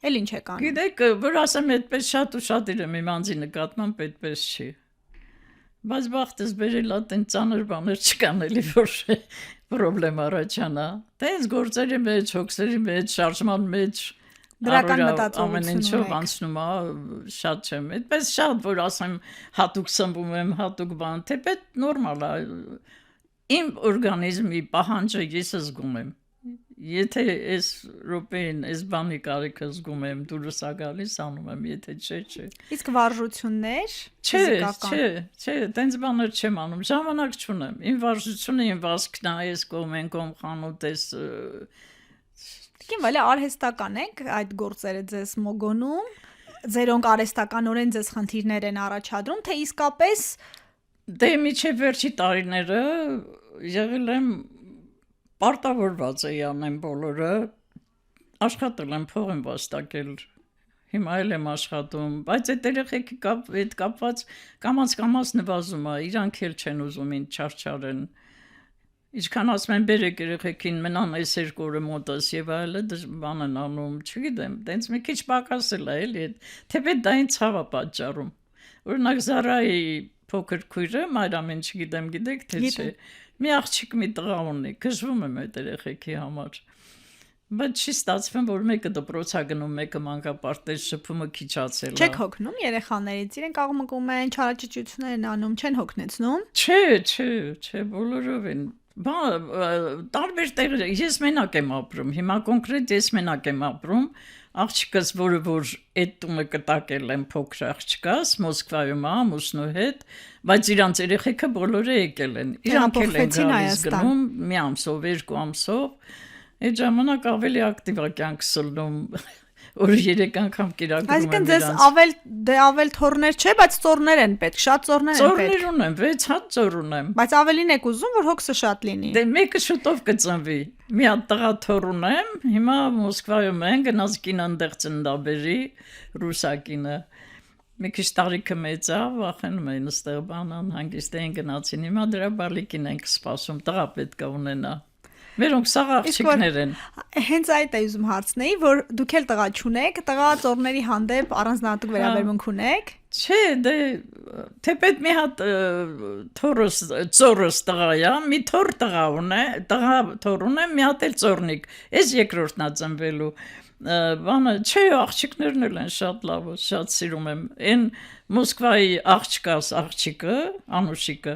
Էլ ինչ եք անում։ Գիտեք, որ ասեմ, այդպես շատ ու շատ իրեմ իմ անձի նկատմամբ այդպես չի։ Բայց բախտս բերել ատեն ծանր բաներ չկան էլի, որ պրոբլեմ առաջանա։ Տենց գործերի մեջ, հոգսերի մեջ, շարժման մեջ Դրական ամեն ինչով անցնում է, շատ չեմ։ Այդպես շատ, որ ասեմ, հատուկ սնվում եմ, հատուկ բան, թեպետ նորմալ է։ Իմ օրգանիզմի պահանջը ես զգում եմ։ Եթե այս ռոպեին, այս բանի կարիքը զգում եմ, դուրս է գալիս անում եմ, եթե չէ։ Իսկ վարժություններ, Չէ, տենց բաներ չեմ անում, ժամանակ չունեմ։ Իմ վարժությունը իմ վազքն է, այս կողմեն կողմ խանութ, այս Կինվալի արհեստական եք այդ գործերը ձեզ մոգոնում, ձերոնք արհեստականորեն ձեզ խնդիրներ են առաջադրում, թե իսկապես դե միջև վերջի տարիները եղել եմ պարտավորված էի անեմ բոլորը, աշխատել եմ, փող եմ վաստակել, հիմա էլ եմ աշխատում, բայց այդ երեխեքի հետ կապված կամաց նվազում է, իրանք էլ չեն ուզում ինձ չարչարեն։ Ինչքան ասում են բերեք երեխեքին մնան այս 2 օրը մոտս եւ այլը բան են անում, չգիտեմ, տենց մի քիչ պակասել է էլի, թեպետ դա ինձ ցավ է պատճառում։ Օրինակ Զարայի փոքր քույրը, Մարիամին չգիտեմ, գիտեք թե չէ, մի աղջիկ մի տղա ունի, գժվում եմ այդ երեխեքի համար։ Բայց չի ստացվում, որ մեկը դպրոցա գնում, մեկը մանկապարտեզ շփումը քիչացել է։ Չեք հոգնում երեխաներից, իրենք աղմկում են, չարաճճություններ են անում, չեն հոգնեցնում։ Չէ, բոլորով են։ Տարբեր տեղեր, ես մենակ եմ ապրում, հիմա կոնկրետ ես մենակ եմ ապրում, աղջիկս, որը որ այդ տունը կտակել եմ փոքր աղջկաս, Մոսկվայում է, ամուսնու հետ, բայց իրանց երեխեքը բոլորը եկել են, իրանք էլ են գալիս գնում, մի ամսով, 2 ամսով, այդ ժամանակ ավելի ակտիվ է կյանքս լնում, որ 3 անգամ կիրակում եմ Այսինքն ձեզ ավել թորներ չէ, բայց ծորներ են պետք, շատ ծորներ են պետք։ Ծորներ ունեմ, 6 հատ ծոր ունեմ։ Բայց ավելին եք ուզում, որ հոգսը շատ լինի։ Դե մեկը շուտով կծնվի։ Մի հատ տղա թոր ունեմ, հիմա Մոսկվայում են, գնաց կինը այնտեղ ծննդաբերի, ռուսակինը։ Մի քիչ տարիքը մեծ է, վախենում են այստեղ բանան, հանգիստ են գնացին, հիմա դրա բալիկին ենք սպասում, տղա պետք է ունենա։ Մերոնք սաղ աղջիկներ են։ Հենց այդ է ուզում հարցնեի, որ դուք էլ տղա չունեք, տղա ծորների հանդեպ առանձնահատուկ վերաբերմունք ունեք։ Չէ, դե թեպետ մի հատ ծորս տղա է, մի թոր տղա ունե, տղա թոր ունեմ, մի հատ էլ ծորնիկ, ես երկրորդն է ծնվելու։ Բանը, չէ, աղջիկներն էլ են շատ լավ, շատ սիրում եմ։ Այն Մոսկվայի աղջիկը, Անուշիկը,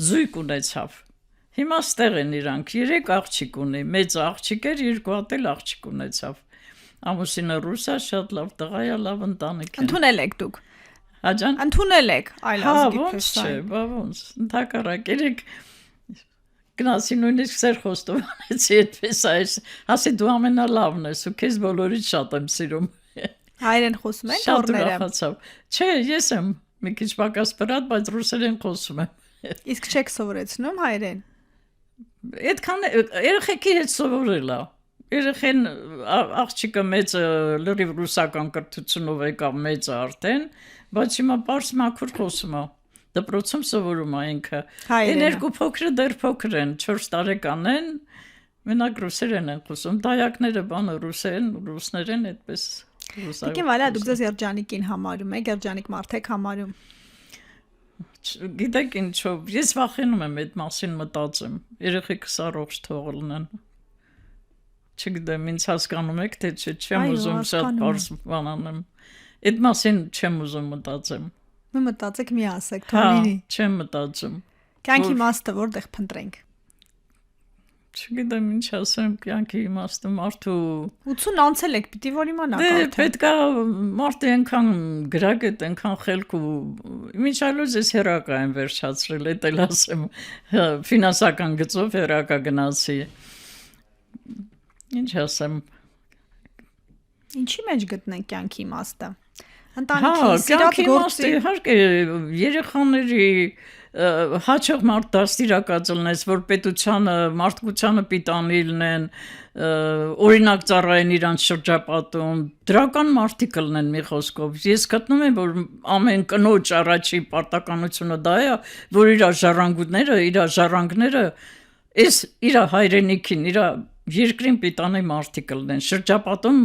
զույգ ունեցավ։ Հիմա ստեղ են իրանք, 3 աղջիկ ունի, մեծ աղջիկ էր, 2 հատ էլ աղջիկ ունեցավ։ Ամուսինը ռուս է, շատ լավ տղա է, լավ ընտանիք է։ Ընդունել եք դուք։ Աջան։ Ընդունել եք այլ ազգի ոնց չէ, ոնց։ Ընդհակառակ, երեք գնացի նույնիսկ սեր խոստովանեցի այդպես այս, ասի դու ամենալավն ես ու քեզ բոլորից շատ եմ սիրում։ Հայերեն խոսում եք Շատ թորները։ ուրախացավ։ Չէ, ես եմ մի քիչ պակաս բրատ, բայց ռուսերեն խոսում եմ։ Իսկ չեք սովորեցնում հայերեն։ Այդքան երեխեքի հետ սովորել է։ Երեխեն աղջիկը մեծը լրիվ ռուսական կրթությունով եկավ մեծը արդեն, բայց հիմա պարզ մաքուր խոսում է։ Դպրոցում սովորում է ինքը։ Այն 2 փոքրը դեռ փոքր են, 4 տարեկան են, մենակ ռուսերեն են խոսում։ Դայակները բանը ռուսներեն այդպես ռուսական։ Տիկին Վալա, դուք ձեզ երջանիկին համարում եք, երջանիկ մարդ եք համարում։ Գիտեք ինչով, ես վախենում եմ այդ մասին մտածեմ, երեխեքս առողջ թող լինեն։ Չգիտեմ, ինձ հասկանում եք, թե չեմ ուզում շատ պարզ բան անեմ, այդ մասին չեմ ուզում մտածեմ։ Մի մտածեք, մի ասեք, թող լինի։ Չեմ մտածում։ Կյանքի իմաստը որտեղ փնտրենք։ Չգիտեմ ինչ ասեմ, կյանքի իմաստը մարդու 80 անցել եք, պիտի որ իմանաք արդեն։ արդեն։ Դե պետք է մարդը այնքան գրագետ, այնքան խելք ու ինչ այլոց ես հերակա եմ վերջացրել, էդ էլ ասեմ, ֆինանսական գծով հերակա գնացի։ Ինչ ասեմ։ Ինչի մեջ գտնենք կյանքի իմաստը։ Ընտանիքի սիրած գործի իհարկե երեխաների հաճախ մարդ դաստիարակած լինես, որ պետությանը, մարդկությանը պիտանի լինեն, օրինակ ծառայեն իրանց շրջապատում, դրական մարդիկ լինեն մի խոսքով։ Ես գտնում եմ, որ ամեն կնոջ առաջի պարտականությունը դա է, որ իր ժառանգները իր հայրենիքին, իր երկրին պիտանի մարդիկ լինեն, շրջապատում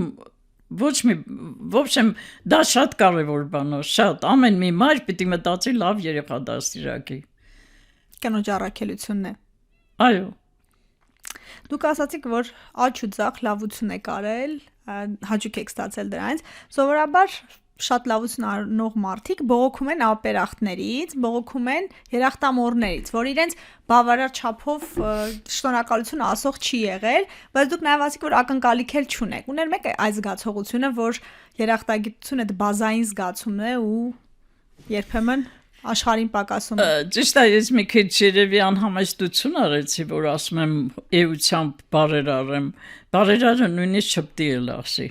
ոչմ դա շատ կարևոր բան է, շատ ամեն մի մայր պիտի մտածի լավ երեխա դաստիարակի։ կնոջ առաքելությունն է։ Այո։ Դուք ասացիք, որ աճ ու ձախ լավություն եք արել, հաճույք եք ստացել դրանից։ Սովորաբար շատ լավություն անող մարդիկ բողոքում են ապերախտներից, բողոքում են երախտամոռներից, որ իրենց բավարար չափով շնորհակալություն ասող չի եղել, բայց դուք նաև ասիք, որ ակնկալիք էլ չունեք։ Ուներ մեկ այս զգացողությունը, որ երախտագիտությունը դա բազային զգացում է ու երբեմն աշխարհին պակասում է։ Ճիշտ է, ես մի քիչ երևի անհամեստություն արեցի, որ ասում եմ էությամբ բարերարեմ։ Բարերարը նույնիսկ չպետք է լասի։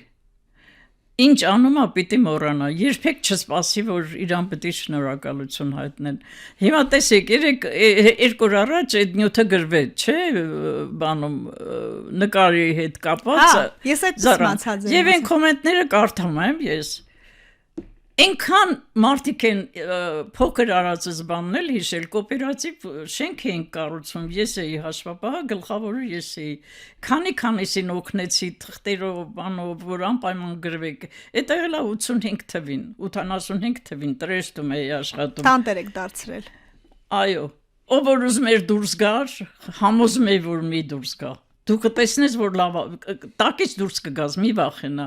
Ինչ անում է պիտի մոռանա, երբեք չսպասի, որ իրան պետք է շնորհակալություն հայտնեն։ Հիմա տեսեք, երկու օր առաջ այդ նյութը գրվեց, չէ՞, բանում նկարի հետ կապված։ Ես այդ սմացած եմ։ Եվ այն կոմենտները կարդամ եմ ես։ Այնքան մարդիկ են փոքր արածս բաննել հիշել, կոոպերատիվ շենք էին կառուցում, ես էի հաշվապահը, գլխավորը ես էի, քանիսին օգնեցի թղթերով, բանով, որ անպայման գրվեք, այդ եղել է 85 թվին, 85 թվին տրեստում էի աշխատում։ Տանտեր եք դարձրել։ Այո, ով որ ուզում էր դուրս գար, համոզում էի, որ մի դուրս գա։ Դու կտեսնես, որ լավ տակից դուրս կգաս, մի վախենա։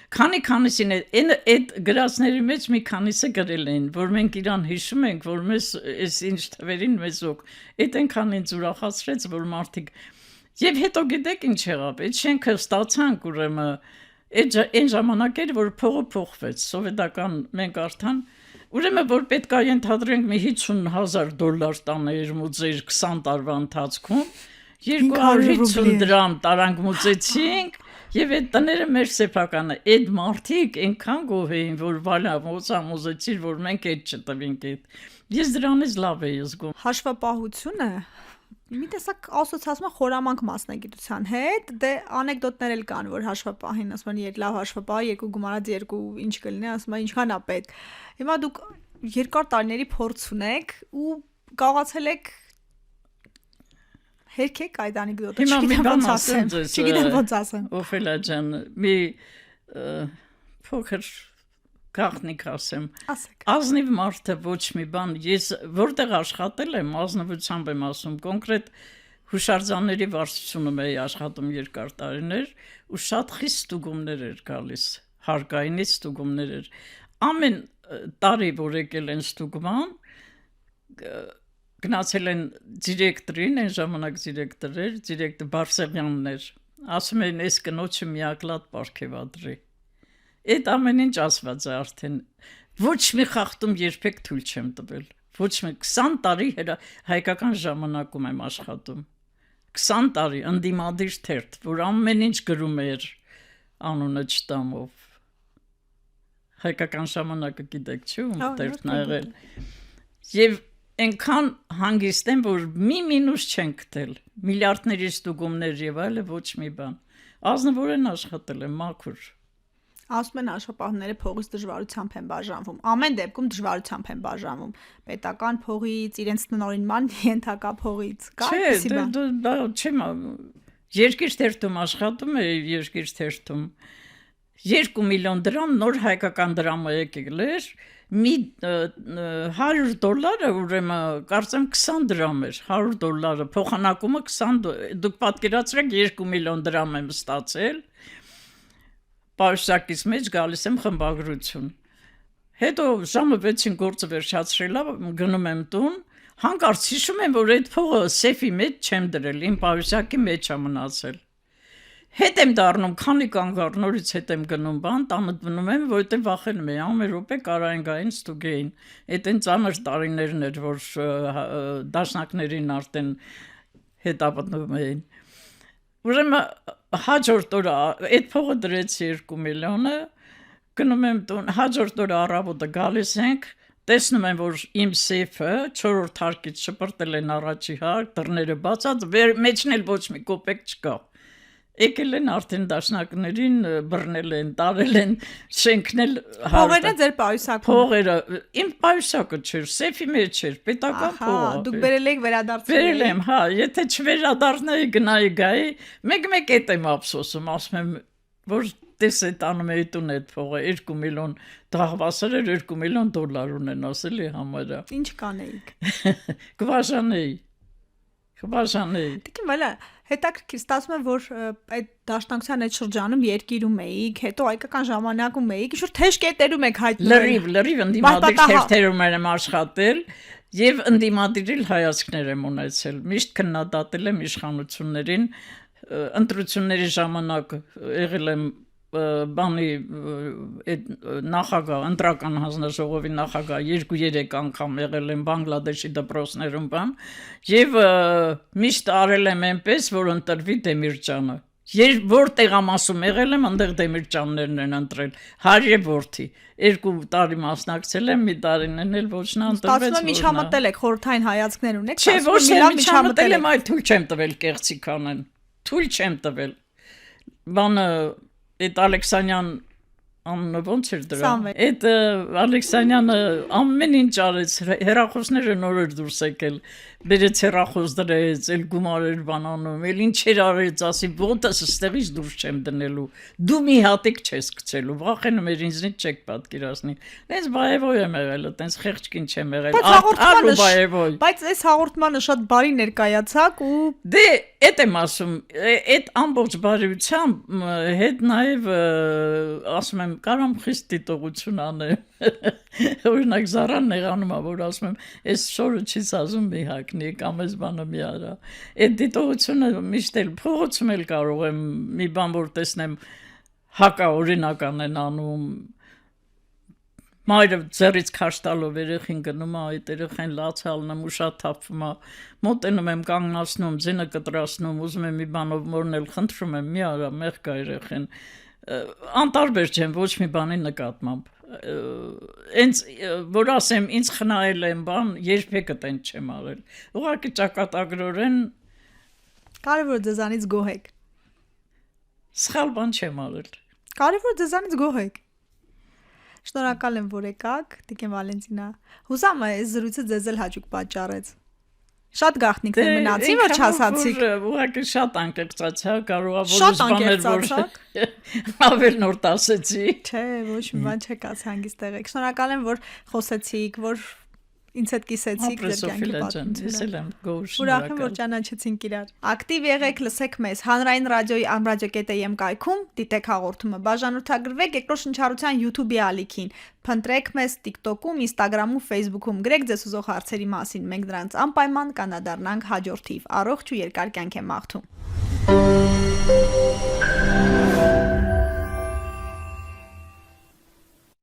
Քանիսին այդ գրածների մեջ մի քանիսը գրել էին, որ մենք իրան հիշում ենք, որ մեզ այս ինչ թվերին մեզ օգ։ Այդ այնքան ինձ ուրախացրեց, որ մարդիկ եւ հետո գիտեք ինչ եղավ։ Այդ շենքը ստացանք ուրեմն այն ժամանակ էր, որ փողը փոխվեց, սովետական մենք արդեն ուրեմն որ պետք է ենթադրենք մի $50,000 տաներ մուծեր 20 տարվա ընթացքում 250 դրամ տարանք մուծեցինք եւ այդ տները մեր սեփականը այդ մարդիկ այնքան գոհ էին որ վալա մոծեցիր որ մենք այդ չտվինք այդ ես դրանից լավ էի զգում հաշվապահությունը մի տեսակ ասոցիացում խորամանկ մասնագիտության հետ դե անեկդոտներ էլ կան որ հաշվապահին ասում են երբ լավ հաշվապահ երկու գումարած երկու ինչ կլինի ասում են ինչքան է պետք հիմա դուք երկար տարիների փորձ ունեք ու կարողացել եք Հերքեք այդ անեկդոտը, չգիտեմ ոնց ասեմ։ Օֆելա ջան, մի փոքր գաղտնիք ասեմ։ Ասեք։ Ազնիվ մարդը ոչ մի բան, ես որտեղ աշխատել եմ, ազնվությամբ եմ ասում, կոնկրետ հուշարձանների վարչությունում էի աշխատում երկար տարիներ ու շատ խիստ ստուգումներ էր գալիս, հարկայինից ստուգումներ էր։ Ամեն տարի որ եկել են ստուգման գնացել են դիրեկտորին, այն ժամանակ դիրեկտոր Բարսեղյանն էր, ասում են այս կնոջը միակ լատ պարգևադրի։ Այդ ամեն ինչ ասված է արդեն, ոչ մի խախտում երբեք թույլ չեմ տվել, ոչ մի 20 տարի հայկական ժամանակում եմ աշխատում, 20 տարի ընդդիմադիր թերթ, որ ամեն ինչ գրում էր անունը չտամով, հայկական ժամանակը գիտեք չի ում թերթն ա եղել, և Այնքան հանգիստ եմ, որ մի մինուս չեն գտել, միլիարդների ստուգումներ եւ այլը ոչ մի բան։ Ազնվորեն աշխատել եմ մաքուր։ Ասում են աշխատողները փողից դժվարությամբ են բաժանվում։ Ամեն դեպքում դժվարությամբ են բաժանվում։ Պետական փողից, իրենց տնօրինման ենթակա փողից։ Կա այդպիսի բան։ Դա չեմ երկիր թերթում աշխատում եմ, երկիր թերթում 2 միլիոն դրամ նոր հայկական դրամը եկել էր մի $100 ուրեմն կարծեմ 20 դրամ էր $100 փոխանակումը 20 դուք պատկերացրեք 2 միլիոն դրամ եմ ստացել պարուսակից մեջ գալիս եմ խմբագրություն հետո ժամը 6-ին գործը վերջացրելա գնում եմ տուն հանկարծ հիշում եմ որ այդ փողը սեֆի մեջ չեմ դրել իմ պարուսակի մեջ է մնացել Հետ եմ դառնում, քանի կանգառ նորից հետ եմ գնում բան, տանը դնում եմ, որովհետև վախենում եմ, ամեն րոպե կարային գային ստուգեին։ Այդ այն ծանր տարիներն էր, որ դաշնակներին արդեն հետապնդում էին։ Ուրեմն հաջորդ օրը այդ փողը դրեցի 2 միլիոնը, գնում եմ տուն, հաջորդ օրը առավոտը գալիս ենք, տեսնում եմ, որ իմ սեյֆը 4-րդ հարկից շպրտել են առաջի հարկ, դռները բացած, մեջն էլ ոչ մի կոպեկ չկա։ Եկել են արդեն դաշնակներին, բռնել են, տարել են, շենքն էլ Փողերը ձեր պայուսակում։ Փողերը, իմ պայուսակը չէր, սեյֆի մեջ էր, պետական փողը։ Դուք բերել եք վերադարձել։ Բերել եմ, հա, եթե չվերադառնայի գնայի գայի, մեկ էդ եմ ափսոսում, ասում եմ, որ տես է տանում էի տուն այդ փողը 2 միլիոն դահվասեր էր 2 միլիոն դոլար ունենաս էլի համարյա։ Ինչ կանեիք։ Կվաժանեի։ Տիկին վալա, հետաքրքիր ստացվում է, որ այդ դաշնակցության այդ շրջանում երկիրում էիք, հետո հայկական ժամանակում էիք, ինչ-որ թեժ կետերում եք հայտնվել։ Լրիվ ընդդիմադիր թերթերում եմ աշխատել եւ ընդդիմադիր հայացքներ եմ ունեցել։ Միշտ քննադատել եմ իշխանություններին, ընտրությունների ժամանակ եղել եմ բանի նախագահ, ընտրական հանձնաժողովի նախագահ 2-3 անգամ եղել եմ Բանգլադեշի դպրոցներում բան եւ միշտ արել եմ այնպես, որ ընտրվի Դեմիրճանը։ Որ տեղամասում եղել եմ, այնտեղ Դեմիրճաններն են ընտրել, հարև որդի 2 տարի մասնակցել եմ, մի տարին էլ ոչ նա ընտրվեց։ Ստացվում է միջամտել եք, խորհրդային հայացքներ ունեք։ Չէ, ոչ միջամտել եմ, այ թույլ չեմ տվել կեղծիք անեն։ Թույլ չեմ տվել։ Բանը այդ Ալեքսանյան անունը ոնց էր դրա։ Այդ Ալեքսանյանը ամեն ինչ արեց, հեռախոսները նոր էր դուրս եկել, բերեց հեռախոս դրեց, էլ գումար էր բանանում, էլ ինչեր արեց, ասի ոտս ստեղից դուրս չեմ դնելու։ Դու մի հատիկ չես գցելու, վախենում էր ինձնից չեք պատկերացնի։ Տենց բայևոյ եմ եղել, տենց խեղճքին չեմ եղել։ Արտար ու բայևոյ։ Բայց այս հաղորդմանը շատ բարի ներկայացաք ու դե էդ եմ ասում, այդ ամբողջ բարիությամբ հետ նաև ասում եմ կարամ խիստ դիտողություն անեմ։ Օրինակ Զարան եղանում է, որ ասում եմ, այս շորը չի սազում մի հագնի կամ այս բանը մի արա։ Այդ դիտողությունը միշտ էլ փողոցում էլ կարող եմ մի բան որ տեսնեմ հակաօրինական են անում։ Մայրը ձեռից քաշ տալով երեխին գնում է, այդ երեխան լացալն ու շատ թափվում է։ Մոտենում եմ կանգնացնում, ձենը կտրացնում, ուզում եմ մի բանով մորնել, խնդրում եմ մի արա, մեղք է երեխան։ Անտարբեր չեմ ոչ մի բանի նկատմամբ։ Ինձ որ ասեմ, ինձ խնայել են բան, երբեք այդպես չեմ արել։ Ուղղակի ճակատագրորեն կարևոր ձեզանից գոհ եք։ Սխալ բան չեմ արել։ Կարևոր ձեզանից գոհ եք։ Շնորհակալ եմ, որ եկաք, Տիկին Վալենտինա։ Հուսամ եմ, այս զրույցը ձեզ էլ հաճույք պատճառեց։ Շատ գաղտնիքներ մնացին, որ չասացիք։ Ուղղակի շատ անկեղծացա, կարողա որոշ բաներ որ ավել նոր ասեցի։ Չէ, ոչ մի բան չկաց հանգիստ եղեք։ Շնորհակալ եմ, որ խոսեցիք, որ ինձ հետ կիսեցիք ձեր կյանքի պատմությունը։ Ուրախ եմ, որ ճանաչեցինք իրար։ Ակտիվ եղեք, լսեք մեզ Հանրային ռադիոյի amradio.am կայքում, դիտեք հաղորդումը, բաժանորդագրվեք երկրորդ շնչառության YouTube-ի ալիքին, փնտրեք մեզ TikTok-ում, Instagram-ում, Facebook-ում, գրեք ձեզ ուզող հարցերի մասին, մենք դրանց անպայման կանադառնանք հաջորդիվ։ Առողջ ու երկար կյանք եմ մաղթում։